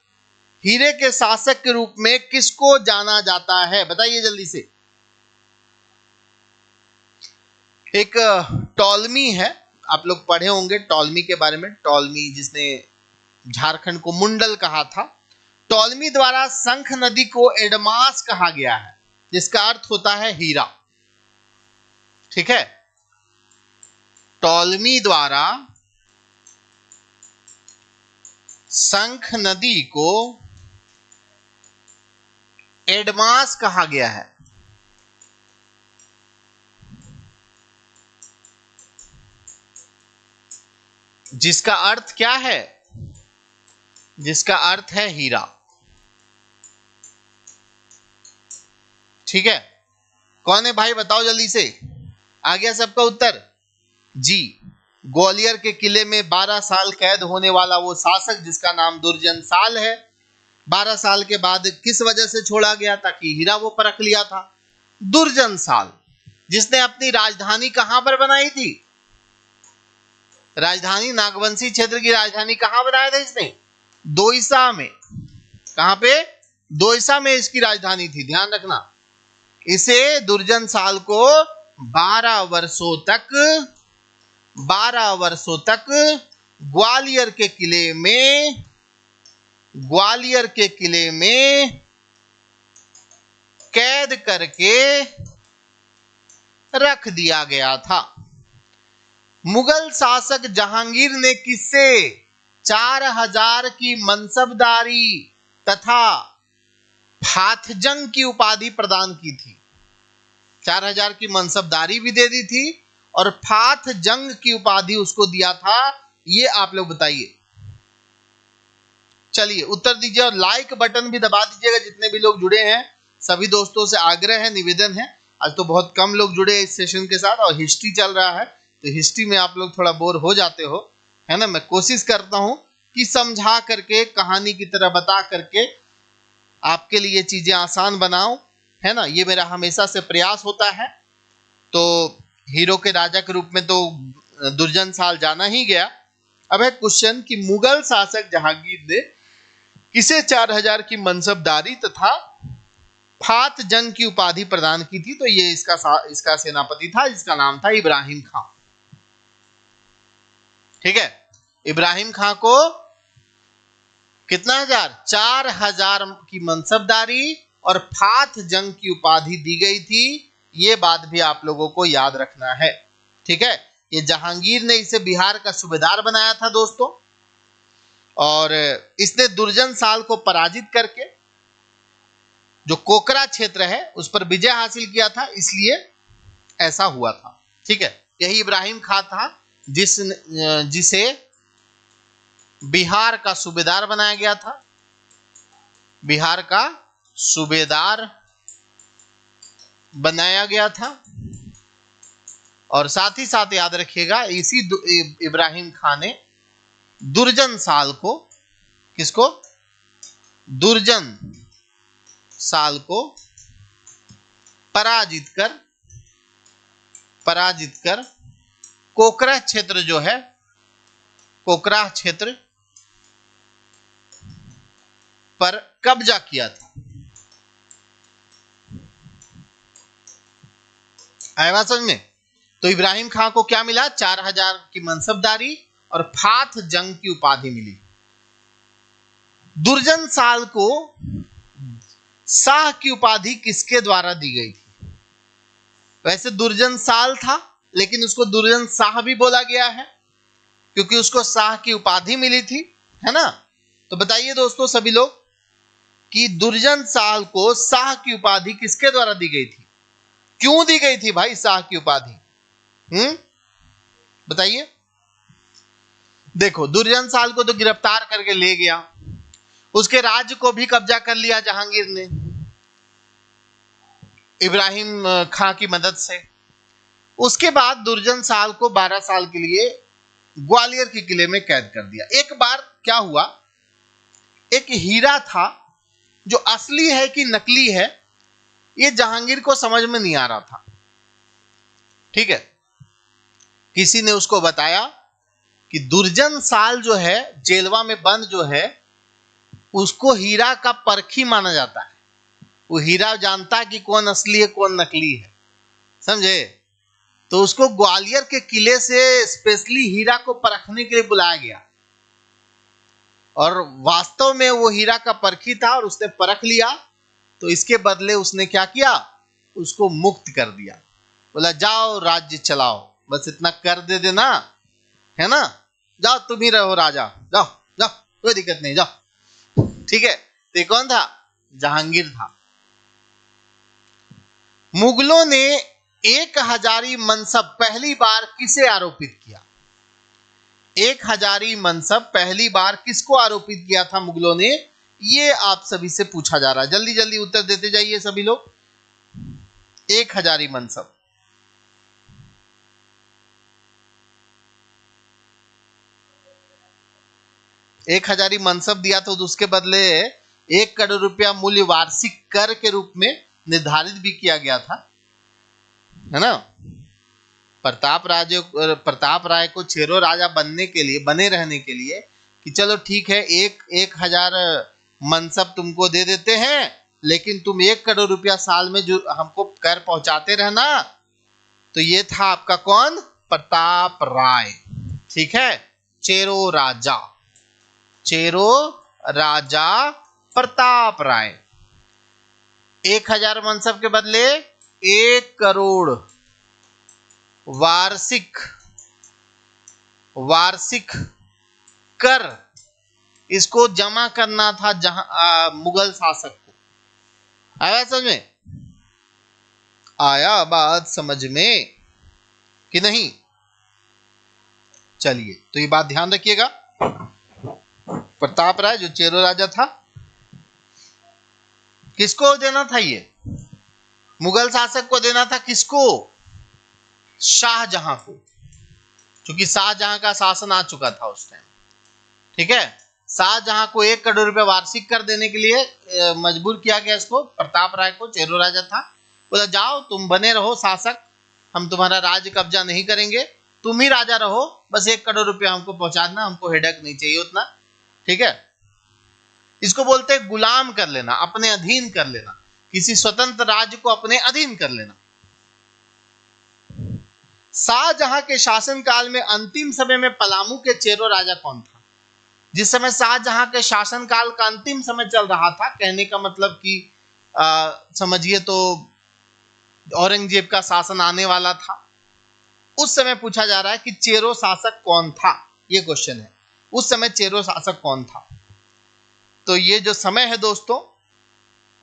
हीरे के शासक के रूप में किसको जाना जाता है? बताइए जल्दी से। एक टॉलमी है, आप लोग पढ़े होंगे टॉलमी के बारे में। टॉलमी जिसने झारखंड को मुंडल कहा था। टॉलमी द्वारा शंख नदी को एडमास कहा गया है, जिसका अर्थ होता है हीरा। ठीक है, टॉलमी द्वारा शंख नदी को एडमास कहा गया है। जिसका अर्थ क्या है? जिसका अर्थ है हीरा। ठीक है, कौन है भाई बताओ जल्दी से। आ गया सबका उत्तर? जी, ग्वालियर के किले में 12 साल कैद होने वाला वो शासक जिसका नाम दुर्जनसाल है। 12 साल के बाद किस वजह से छोड़ा गया? ताकि हीरा वो परख लिया था। दुर्जनसाल जिसने अपनी राजधानी कहां पर बनाई थी? राजधानी नागवंशी क्षेत्र की राजधानी कहां बनाया था इसने? दोईसा में। कहां पे? दोईसा में इसकी राजधानी थी। ध्यान रखना। इसे दुर्जनसाल को 12 वर्षों तक ग्वालियर के किले में कैद करके रख दिया गया था। मुगल शासक जहांगीर ने किससे 4000 की मनसबदारी तथा फातजंग की उपाधि प्रदान की थी? 4000 की मनसबदारी भी दे दी थी और फातजंग की उपाधि उसको दिया था। ये आप लोग बताइए। चलिए उत्तर दीजिए और लाइक बटन भी दबा दीजिएगा। जितने भी लोग जुड़े हैं सभी दोस्तों से आग्रह है, निवेदन है। आज तो बहुत कम लोग जुड़े इस सेशन के साथ, और हिस्ट्री चल रहा है तो हिस्ट्री में आप लोग थोड़ा बोर हो जाते हो, है ना। मैं कोशिश करता हूं कि समझा करके, कहानी की तरह बता करके आपके लिए चीजें आसान बनाऊं, है ना। ये मेरा हमेशा से प्रयास होता है। तो हीरो के राजा के रूप में तो दुर्जनसाल जाना ही गया। अब है क्वेश्चन कि मुगल शासक जहांगीर ने किसे 4000 की मनसबदारी तथा फातजंग की उपाधि प्रदान की थी? तो ये इसका सेनापति था जिसका नाम था इब्राहिम खां। ठीक है, इब्राहिम खां को कितना हजार? 4000 की मनसबदारी और फात जंग की उपाधि दी गई थी। ये बात भी आप लोगों को याद रखना है, ठीक है। ये जहांगीर ने इसे बिहार का सूबेदार बनाया था दोस्तों, और इसने दुर्जन साल को पराजित करके जो कोकरा क्षेत्र है उस पर विजय हासिल किया था, इसलिए ऐसा हुआ था, ठीक है। यही इब्राहिम खां था जिसे बिहार का सूबेदार बनाया गया था, बिहार का सूबेदार बनाया गया था। और साथ ही साथ याद रखिएगा, इसी इब्राहिम खां ने दुर्जन साल को, किसको? दुर्जन साल को पराजित कर कोकरा क्षेत्र जो है, कोकरा क्षेत्र पर कब्जा किया था। आया बात समझ में? तो इब्राहिम खां को क्या मिला? 4000 की मनसबदारी और फात जंग की उपाधि मिली। दुर्जन साल को शाह की उपाधि किसके द्वारा दी गई थी? वैसे दुर्जन साल था, लेकिन उसको दुर्जन शाह भी बोला गया है क्योंकि उसको शाह की उपाधि मिली थी, है ना। तो बताइए दोस्तों सभी लोग कि दुर्जन साल को शाह की उपाधि किसके द्वारा दी गई थी? क्यों दी गई थी भाई शाह की उपाधि? बताइए। देखो, दुर्जन साल को तो गिरफ्तार करके ले गया, उसके राज्य को भी कब्जा कर लिया जहांगीर ने इब्राहिम खां की मदद से। उसके बाद दुर्जन साल को 12 साल के लिए ग्वालियर के किले में कैद कर दिया। एक बार क्या हुआ, एक हीरा था जो असली है कि नकली है, ये जहांगीर को समझ में नहीं आ रहा था, ठीक है। किसी ने उसको बताया कि दुर्जन साल जो है जेलवा में बंद जो है, उसको हीरा का परखी माना जाता है। वो हीरा जानता है कि कौन असली है कौन नकली है, समझे। तो उसको ग्वालियर के किले से स्पेशली हीरा को परखने के लिए बुलाया गया, और वास्तव में वो हीरा का परखी था और उसने परख लिया। तो इसके बदले उसने क्या किया, उसको मुक्त कर दिया। बोला जाओ राज्य चलाओ, बस इतना कर दे देना, है ना, जाओ तुम ही रहो राजा, जाओ जाओ, कोई दिक्कत नहीं, जाओ, ठीक है। तो ये कौन था? जहांगीर था। मुगलों ने 1000 मनसब पहली बार किसे आरोपित किया? 1000 मनसब पहली बार किसको आरोपित किया था मुगलों ने? ये आप सभी से पूछा जा रहा है, जल्दी जल्दी उत्तर देते जाइए सभी लोग। 1000 मनसब, एक 1000 मनसब दिया तो उसके बदले 1 करोड़ रुपया मूल्य वार्षिक कर के रूप में निर्धारित भी किया गया था, है ना। प्रताप राय को चेरो राजा बने रहने के लिए कि चलो ठीक है, 1000 मनसब तुमको दे देते हैं, लेकिन तुम 1 करोड़ रुपया साल में जो हमको कर पहुंचाते रहना। तो ये था आपका कौन? प्रताप राय, ठीक है। चेरो राजा प्रताप राय 1000 मनसब के बदले 1 करोड़ वार्षिक कर इसको जमा करना था मुगल शासक को। आया समझ में? आया बात समझ में कि नहीं? चलिए, तो ये बात ध्यान रखिएगा। प्रताप राय जो चेरो राजा था, किसको देना था? ये मुगल शासक को देना था। किसको? शाहजहां को, क्योंकि शाहजहां का शासन आ चुका था उस टाइम, ठीक है। शाहजहां को 1 करोड़ रुपए वार्षिक कर देने के लिए मजबूर किया गया इसको, प्रताप राय को। चेरो राजा था, बोला जाओ तुम बने रहो शासक, हम तुम्हारा राज्य कब्जा नहीं करेंगे, तुम ही राजा रहो, बस 1 करोड़ रुपया हमको पहुंचाना, हमको हेडक नहीं चाहिए उतना, ठीक है। इसको बोलते हैं गुलाम कर लेना, अपने अधीन कर लेना, किसी स्वतंत्र राज्य को अपने अधीन कर लेना। शाहजहां के शासनकाल में अंतिम समय में पलामू के चेरो राजा कौन था? जिस समय शाहजहां के शासनकाल का अंतिम समय चल रहा था, कहने का मतलब कि समझिए तो औरंगजेब का शासन आने वाला था, उस समय पूछा जा रहा है कि चेरो शासक कौन था, ये क्वेश्चन है। उस समय चेरो शासक कौन था? तो ये जो समय है दोस्तों,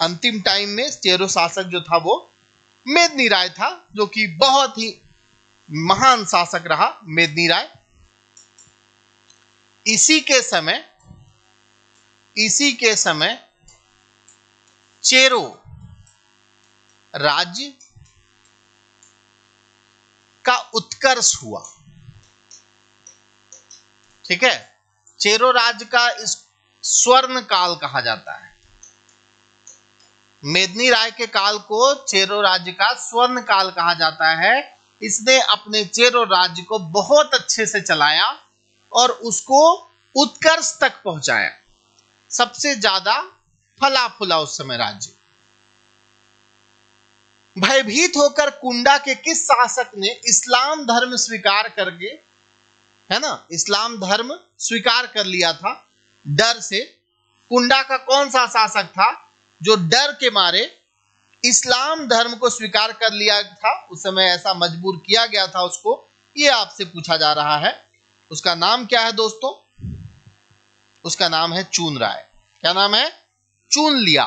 अंतिम टाइम में चेरो शासक जो था वो मेदिनी राय था, जो कि बहुत ही महान शासक रहा मेदिनी राय। इसी के समय चेरो राज्य का उत्कर्ष हुआ। ठीक है, चेरो राज्य का इस स्वर्ण काल कहा जाता है। मेदिनी राय के काल को चेरो राज्य का स्वर्ण काल कहा जाता है। इसने अपने चेरो राज्य को बहुत अच्छे से चलाया और उसको उत्कर्ष तक पहुंचाया। सबसे ज्यादा फला फूला उस समय राज्य। भयभीत होकर कुंडा के किस शासक ने इस्लाम धर्म स्वीकार करके, है ना, इस्लाम धर्म स्वीकार कर लिया था डर से? कुंडा का कौन सा शासक था जो डर के मारे इस्लाम धर्म को स्वीकार कर लिया था? उस समय ऐसा मजबूर किया गया था उसको, ये आपसे पूछा जा रहा है। उसका नाम क्या है दोस्तों? उसका नाम है चून राय। क्या नाम है? चुन लिया,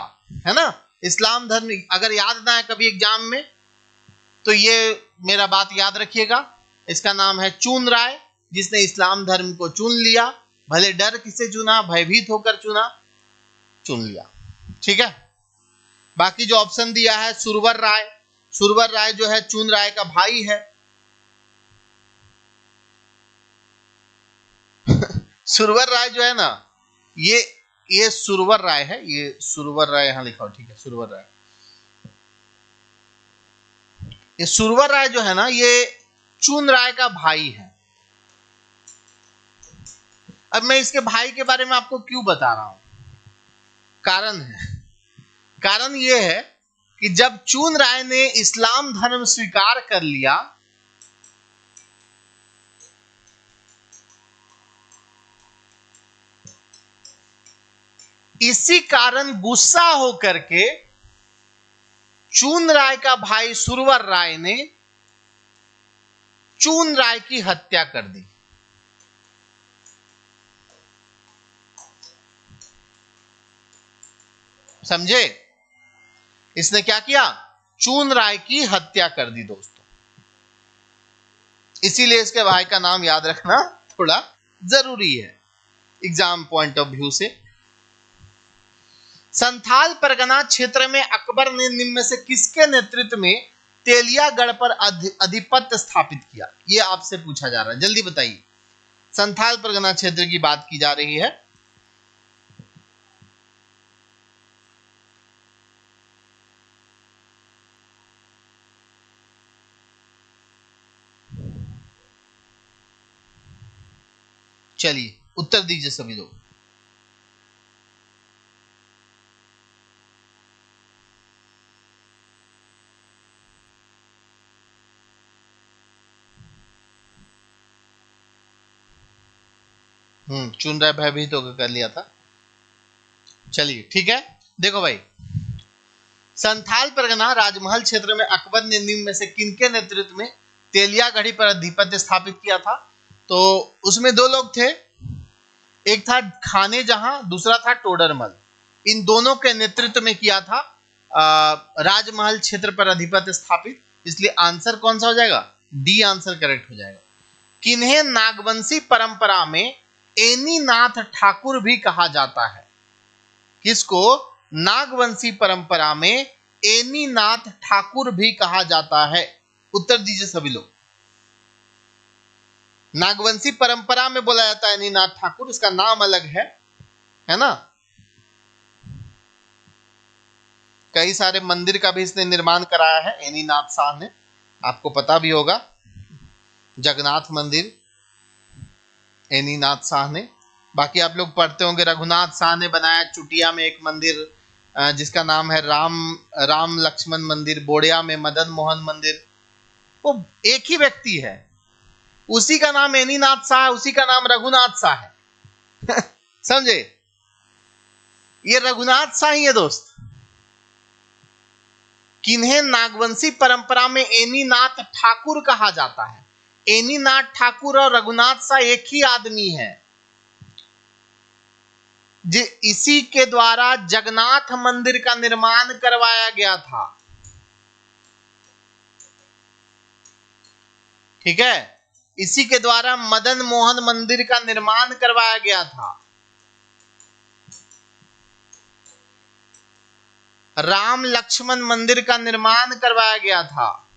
है ना। इस्लाम धर्म अगर याद ना है कभी एग्जाम में, तो ये मेरा बात याद रखिएगा। इसका नाम है चून राय, जिसने इस्लाम धर्म को चुन लिया। भले डर किसे चुना, भयभीत होकर चुना, चुन लिया। ठीक है। बाकी जो ऑप्शन दिया है सुरवर राय, सुरवर राय जो है चून राय का भाई है। सुरवर राय जो है ना, ये सुरवर राय है, ये सुरवर राय यहां लिखा हो। ठीक है, सुरवर राय, ये सुरवर राय जो है ना, ये चून राय का भाई है। अब मैं इसके भाई के बारे में आपको क्यों बता रहा हूं? कारण यह है कि जब चून राय ने इस्लाम धर्म स्वीकार कर लिया, इसी कारण गुस्सा होकर के चून राय का भाई सुरवर राय ने चून राय की हत्या कर दी। समझे? इसने क्या किया? चून राय की हत्या कर दी दोस्तों। इसीलिए इसके भाई का नाम याद रखना थोड़ा जरूरी है एग्जाम पॉइंट ऑफ व्यू से। संथाल परगना क्षेत्र में अकबर ने निम्न में से किसके नेतृत्व में तेलियागढ़ पर अधिपत्य स्थापित किया? यह आपसे पूछा जा रहा है, जल्दी बताइए। संथाल परगना क्षेत्र की बात की जा रही है। चलिए उत्तर दीजिए सभी लोग। चुन रहा भयभीत होकर कर लिया था। चलिए ठीक है, देखो भाई, संथाल परगना राजमहल क्षेत्र में अकबर ने निम्न में से किनके नेतृत्व में तेलियागढ़ी पर अधिपत्य स्थापित किया था? तो उसमें दो लोग थे, एक था खाने जहां, दूसरा था टोडरमल। इन दोनों के नेतृत्व में किया था राजमहल क्षेत्र पर अधिपत्य स्थापित। इसलिए आंसर कौन सा हो जाएगा? डी आंसर करेक्ट हो जाएगा। किन्हें नागवंशी परंपरा में एनीनाथ ठाकुर भी कहा जाता है? किसको नागवंशी परंपरा में एनीनाथ ठाकुर भी कहा जाता है? उत्तर दीजिए सभी लोग। नागवंशी परंपरा में बोला जाता है एनीनाथ ठाकुर, इसका नाम अलग है ना। कई सारे मंदिर का भी इसने निर्माण कराया है एनीनाथ शाह ने, आपको पता भी होगा। जगन्नाथ मंदिर एनीनाथ शाह ने। बाकी आप लोग पढ़ते होंगे रघुनाथ शाह ने बनाया चुटिया में एक मंदिर जिसका नाम है राम लक्ष्मण मंदिर। बोड़िया में मदन मोहन मंदिर, वो एक ही व्यक्ति है, उसी का नाम एनीनाथ शाह है, उसी का नाम रघुनाथ शाह है। समझे, ये रघुनाथ शाह ही है दोस्त। किन्हें नागवंशी परंपरा में एनीनाथ ठाकुर कहा जाता है। एनीनाथ ठाकुर और रघुनाथ शाह एक ही आदमी है। इसी के द्वारा जगन्नाथ मंदिर का निर्माण करवाया गया था। ठीक है, इसी के द्वारा मदन मोहन मंदिर का निर्माण करवाया गया था। राम लक्ष्मण मंदिर का निर्माण करवाया गया था।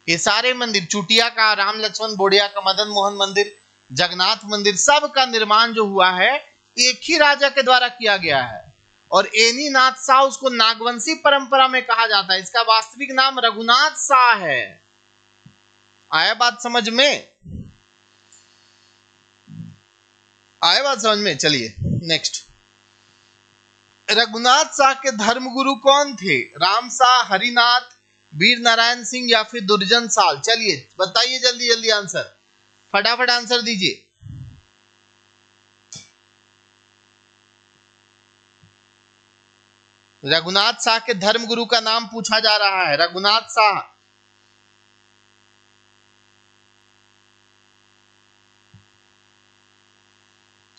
ये सारे मंदिर, चुटिया का, राम लक्ष्मण बोडिया का, मदन मोहन मंदिर, जगन्नाथ मंदिर, सब का निर्माण जो हुआ है एक ही राजा के द्वारा किया गया है। और एनीनाथ शाह उसको नागवंशी परंपरा में कहा जाता है। इसका वास्तविक नाम रघुनाथ शाह है। आया बात समझ में? आया बात समझ में? चलिए नेक्स्ट। रघुनाथ शाह के धर्मगुरु कौन थे? राम शाह, हरिनाथ, वीर नारायण सिंह या फिर दुर्जन साल? चलिए बताइए जल्दी जल्दी आंसर, फटाफट आंसर दीजिए। रघुनाथ शाह के धर्मगुरु का नाम पूछा जा रहा है। रघुनाथ शाह।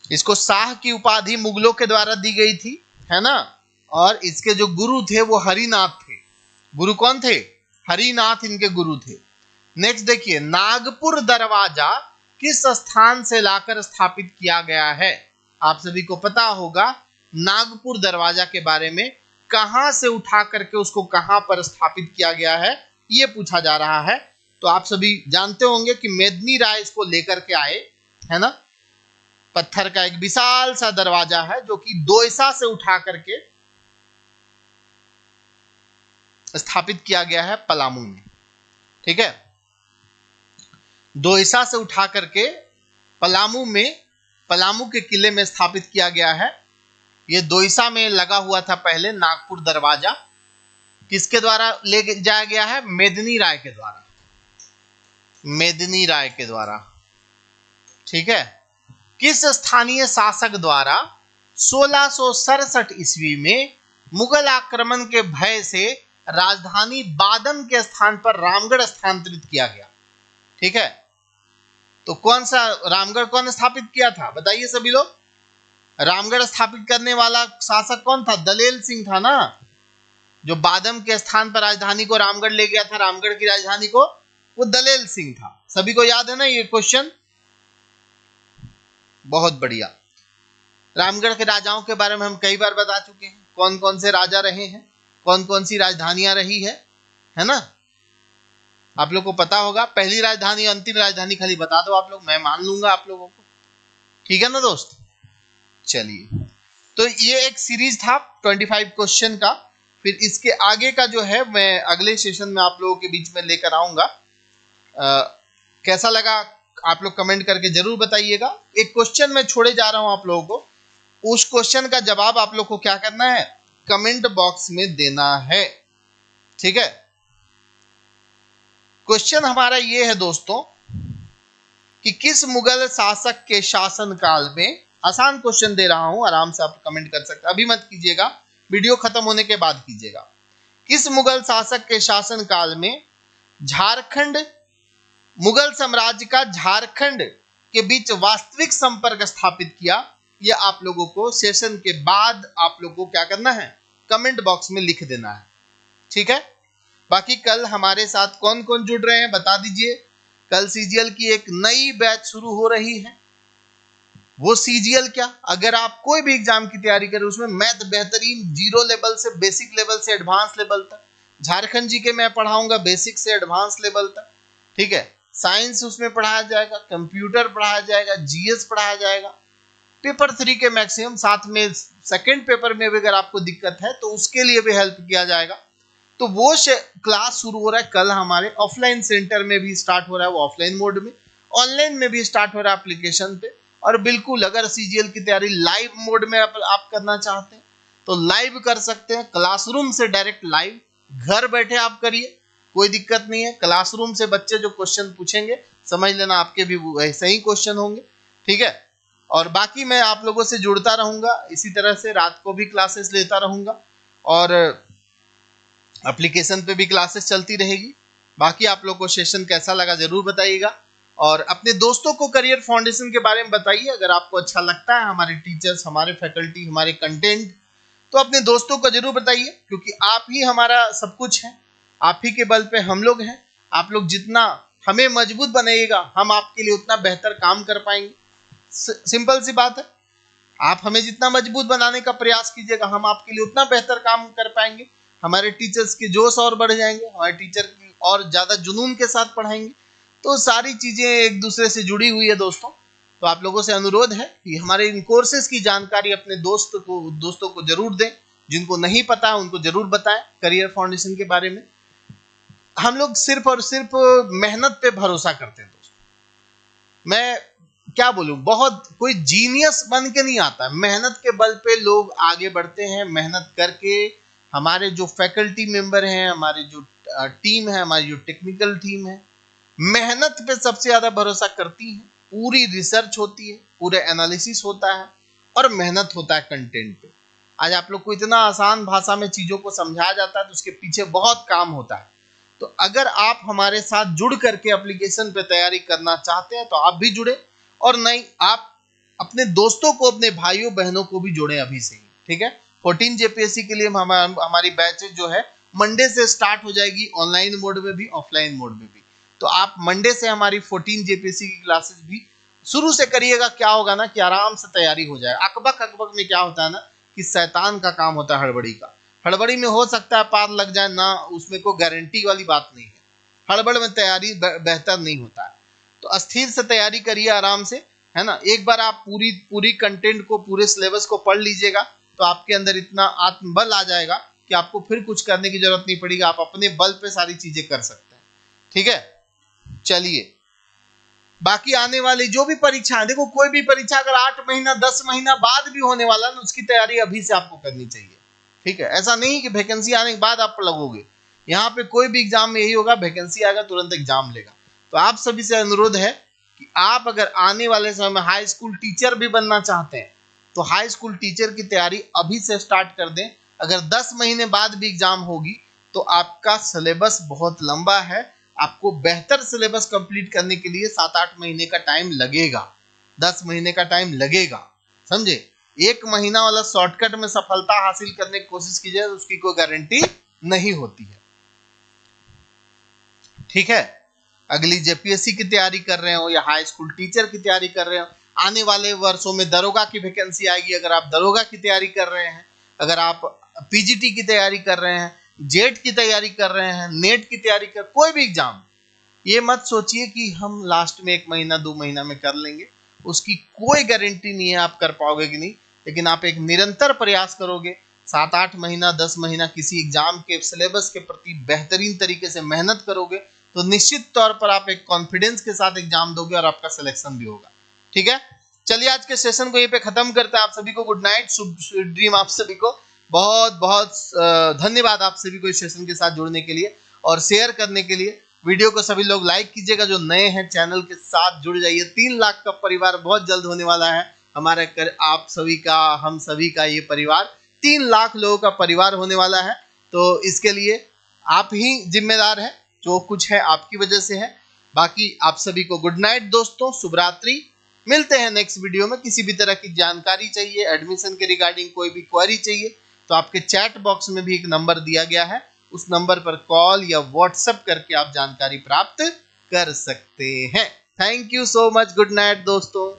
इसको शाह की उपाधि मुगलों के द्वारा दी गई थी, है ना। और इसके जो गुरु थे वो हरिनाथ थे। गुरु कौन थे? हरिनाथ इनके गुरु थे। नेक्स्ट देखिए, नागपुर दरवाजा किस स्थान से लाकर स्थापित किया गया है? आप सभी को पता होगा नागपुर दरवाजा के बारे में, कहां से उठा करके उसको कहां पर स्थापित किया गया है, यह पूछा जा रहा है। तो आप सभी जानते होंगे कि मेदिनी राय इसको लेकर के आए, है ना। पत्थर का एक विशाल सा दरवाजा है जो कि दोयसा से उठा करके स्थापित किया गया है पलामू में। ठीक है, दोयसा से उठा करके पलामू में, पलामू के किले में स्थापित किया गया है। ये दोयसा में लगा हुआ था पहले नागपुर दरवाजा। किसके द्वारा ले जाया गया है? मेदिनी राय के द्वारा। मेदिनी राय के द्वारा। ठीक है, किस स्थानीय शासक द्वारा 1667 ईस्वी में मुगल आक्रमण के भय से राजधानी बादम के स्थान पर रामगढ़ स्थानांतरित किया गया? ठीक है, तो कौन सा रामगढ़ कौन स्थापित किया था? बताइए सभी लोग। रामगढ़ स्थापित करने वाला शासक कौन था? दलेल सिंह था ना, जो बादम के स्थान पर राजधानी को रामगढ़ ले गया था, रामगढ़ की राजधानी को, वो दलेल सिंह था। सभी को याद है ना ये क्वेश्चन? बहुत बढ़िया। रामगढ़ के राजाओं के बारे में हम कई बार बता चुके हैं, कौन कौन से राजा रहे हैं, कौन कौन सी राजधानियां रही है ना। आप लोग को पता होगा। पहली राजधानी, अंतिम राजधानी खाली बता दो आप लोग, मैं मान लूंगा आप लोगों को। ठीक है ना दोस्त। चलिए, तो ये एक सीरीज था 25 क्वेश्चन का। फिर इसके आगे का जो है मैं अगले सेशन में आप लोगों के बीच में लेकर आऊंगा। कैसा लगा आप लोग कमेंट करके जरूर बताइएगा। एक क्वेश्चन मैं छोड़े जा रहा हूं आप लोगों को, उस क्वेश्चन का जवाब आप लोग को क्या करना है? कमेंट बॉक्स में देना है। ठीक है, क्वेश्चन हमारा ये है दोस्तों कि किस मुगल शासक के शासन काल में, आसान क्वेश्चन दे रहा हूं, आराम से आप कमेंट कर सकते हैं, अभी मत कीजिएगा, वीडियो खत्म होने के बाद कीजिएगा। किस मुगल शासक के शासन काल में झारखंड, मुगल साम्राज्य का झारखंड के बीच वास्तविक संपर्क स्थापित किया? यह आप लोगों को सेशन के बाद आप लोगों को क्या करना है? कमेंट बॉक्स में लिख देना है। ठीक है, बाकी कल हमारे साथ कौन कौन जुड़ रहे हैं बता दीजिए। कल सीजीएल की एक नई बैच शुरू हो रही है। वो सीजीएल क्या, अगर आप कोई भी एग्जाम की तैयारी करें, उसमें मैथ बेहतरीन, जीरो लेवल से बेसिक लेवल से एडवांस लेवल तक, झारखंड जी के मैं पढ़ाऊंगा बेसिक से एडवांस लेवल तक। ठीक है, साइंस उसमें पढ़ाया जाएगा, कंप्यूटर पढ़ाया जाएगा, जीएस पढ़ाया जाएगा, पेपर 3 के मैक्सिमम, साथ में सेकंड पेपर में भी अगर आपको दिक्कत है तो उसके लिए भी हेल्प किया जाएगा। तो वो क्लास शुरू हो रहा है कल हमारे ऑफलाइन सेंटर में भी स्टार्ट हो रहा है, वो ऑफलाइन मोड में, ऑनलाइन में भी स्टार्ट हो रहा है एप्लीकेशन पे। और बिल्कुल अगर सीजीएल की तैयारी लाइव मोड में आप करना चाहते हैं तो लाइव कर सकते हैं, क्लासरूम से डायरेक्ट लाइव घर बैठे आप करिए, कोई दिक्कत नहीं है। क्लासरूम से बच्चे जो क्वेश्चन पूछेंगे समझ लेना आपके भी वैसे ही क्वेश्चन होंगे, ठीक है। और बाकी मैं आप लोगों से जुड़ता रहूंगा, इसी तरह से रात को भी क्लासेस लेता रहूंगा और एप्लीकेशन पे भी क्लासेस चलती रहेगी। बाकी आप लोग को सेशन कैसा लगा जरूर बताइएगा और अपने दोस्तों को करियर फाउंडेशन के बारे में बताइए। अगर आपको अच्छा लगता है हमारे टीचर्स, हमारे फैकल्टी, हमारे कंटेंट, तो अपने दोस्तों को जरूर बताइए, क्योंकि आप ही हमारा सब कुछ है, आप ही के बल पे हम लोग हैं। आप लोग जितना हमें मजबूत बनाइएगा हम आपके लिए उतना बेहतर काम कर पाएंगे। सिंपल सी बात है, आप हमें जितना मजबूत बनाने का प्रयास कीजिएगा हम आपके लिए उतना बेहतर काम कर पाएंगे। हमारे टीचर्स के जोश और बढ़ जाएंगे, हमारे टीचर की और ज्यादा जुनून के साथ पढ़ाएंगे। तो सारी चीजें एक दूसरे से जुड़ी हुई है दोस्तों। तो आप लोगों से अनुरोध है कि हमारे इन कोर्सेज की जानकारी अपने दोस्तों को जरूर दें, जिनको नहीं पता है उनको जरूर बताएं करियर फाउंडेशन के बारे में। हम लोग सिर्फ और सिर्फ मेहनत पे भरोसा करते हैं दोस्तों। मैं क्या बोलूं, बहुत कोई जीनियस बन के नहीं आता है, मेहनत के बल पे लोग आगे बढ़ते हैं। मेहनत करके हमारे जो फैकल्टी मेंबर हैं, हमारे जो टीम है, हमारी जो टेक्निकल टीम है, मेहनत पे सबसे ज्यादा भरोसा करती है। पूरी रिसर्च होती है, पूरे एनालिसिस होता है और मेहनत होता है कंटेंट पे। आज आप लोग को इतना आसान भाषा में चीजों को समझाया जाता है तो उसके पीछे बहुत काम होता है। तो अगर आप हमारे साथ जुड़ करके एप्लीकेशन पे तैयारी करना चाहते हैं तो आप भी जुड़े, और नहीं आप अपने दोस्तों को, अपने भाइयों बहनों को भी जोड़ें अभी से ही, ठीक है। 14 जेपीएससी के लिए हमारी बैचेज जो है मंडे से स्टार्ट हो जाएगी, ऑनलाइन मोड में भी ऑफलाइन मोड में भी। तो आप मंडे से हमारी 14 जेपीएससी की क्लासेस भी शुरू से करिएगा। क्या होगा ना कि आराम से तैयारी हो जाए। अकबक अकबक में क्या होता है ना कि शैतान का काम होता है हड़बड़ी का। हड़बड़ी में हो सकता है पार लग जाए ना, उसमें कोई गारंटी वाली बात नहीं है। हड़बड़ में तैयारी बेहतर नहीं होता है। तो स्थिर से तैयारी करिए आराम से, है ना। एक बार आप पूरी पूरी कंटेंट को, पूरे सिलेबस को पढ़ लीजिएगा तो आपके अंदर इतना आत्मबल आ जाएगा कि आपको फिर कुछ करने की जरूरत नहीं पड़ेगी। आप अपने बल पे सारी चीजें कर सकते हैं, ठीक है। चलिए, बाकी आने वाली जो भी परीक्षा है, देखो कोई भी परीक्षा अगर 8 महीना 10 महीना बाद भी होने वाला है ना, उसकी तैयारी अभी से आपको करनी चाहिए, ठीक है। ऐसा नहीं कि वैकेंसी आने के बाद आप लगोगे। यहाँ पे कोई भी एग्जाम में यही होगा, वैकेंसी आएगा तुरंत एग्जाम लेगा। तो आप सभी से अनुरोध है कि आप अगर आने वाले समय में हाई स्कूल टीचर भी बनना चाहते हैं तो हाई स्कूल टीचर की तैयारी अभी से स्टार्ट कर दें। अगर 10 महीने बाद भी एग्जाम होगी तो आपका सिलेबस बहुत लंबा है, आपको बेहतर सिलेबस कंप्लीट करने के लिए 7-8 महीने का टाइम लगेगा, 10 महीने का टाइम लगेगा, समझे। एक महीना वाला शॉर्टकट में सफलता हासिल करने की कोशिश कीजिए, उसकी कोई गारंटी नहीं होती है, ठीक है। अगली जेपीएससी की तैयारी कर रहे हो या हाई स्कूल टीचर की तैयारी कर रहे हो, आने वाले वर्षों में दरोगा की वैकेंसी आएगी। अगर आप दरोगा की तैयारी कर रहे हैं, अगर आप पीजीटी की तैयारी कर रहे हैं, जेट की तैयारी कर रहे हैं, नेट की तैयारी कर, कोई भी एग्जाम, ये मत सोचिए कि हम लास्ट में 1 महीना 2 महीना में कर लेंगे। उसकी कोई गारंटी नहीं है आप कर पाओगे कि नहीं। लेकिन आप एक निरंतर प्रयास करोगे, 7-8 महीना 10 महीना किसी एग्जाम के सिलेबस के प्रति बेहतरीन तरीके से मेहनत करोगे तो निश्चित तौर पर आप एक कॉन्फिडेंस के साथ एग्जाम दोगे और आपका सिलेक्शन भी होगा, ठीक है। चलिए आज के सेशन को यहीं पे खत्म करते हैं। आप सभी को गुड नाइट, शुभ ड्रीम आप सभी को। बहुत बहुत धन्यवाद आप सभी को इस सेशन के साथ जुड़ने के लिए और शेयर करने के लिए। वीडियो को सभी लोग लाइक कीजिएगा, जो नए हैं चैनल के साथ जुड़ जाइए। 3 लाख का परिवार बहुत जल्द होने वाला है हमारा, आप सभी का, हम सभी का ये परिवार 3 लाख लोगों का परिवार होने वाला है। तो इसके लिए आप ही जिम्मेदार है, जो कुछ है आपकी वजह से है। बाकी आप सभी को गुड नाइट दोस्तों, शुभ रात्रि। मिलते हैं नेक्स्ट वीडियो में। किसी भी तरह की जानकारी चाहिए, एडमिशन के रिगार्डिंग कोई भी क्वेरी चाहिए तो आपके चैट बॉक्स में भी एक नंबर दिया गया है, उस नंबर पर कॉल या व्हाट्सएप करके आप जानकारी प्राप्त कर सकते हैं। Thank you so much, good night दोस्तों।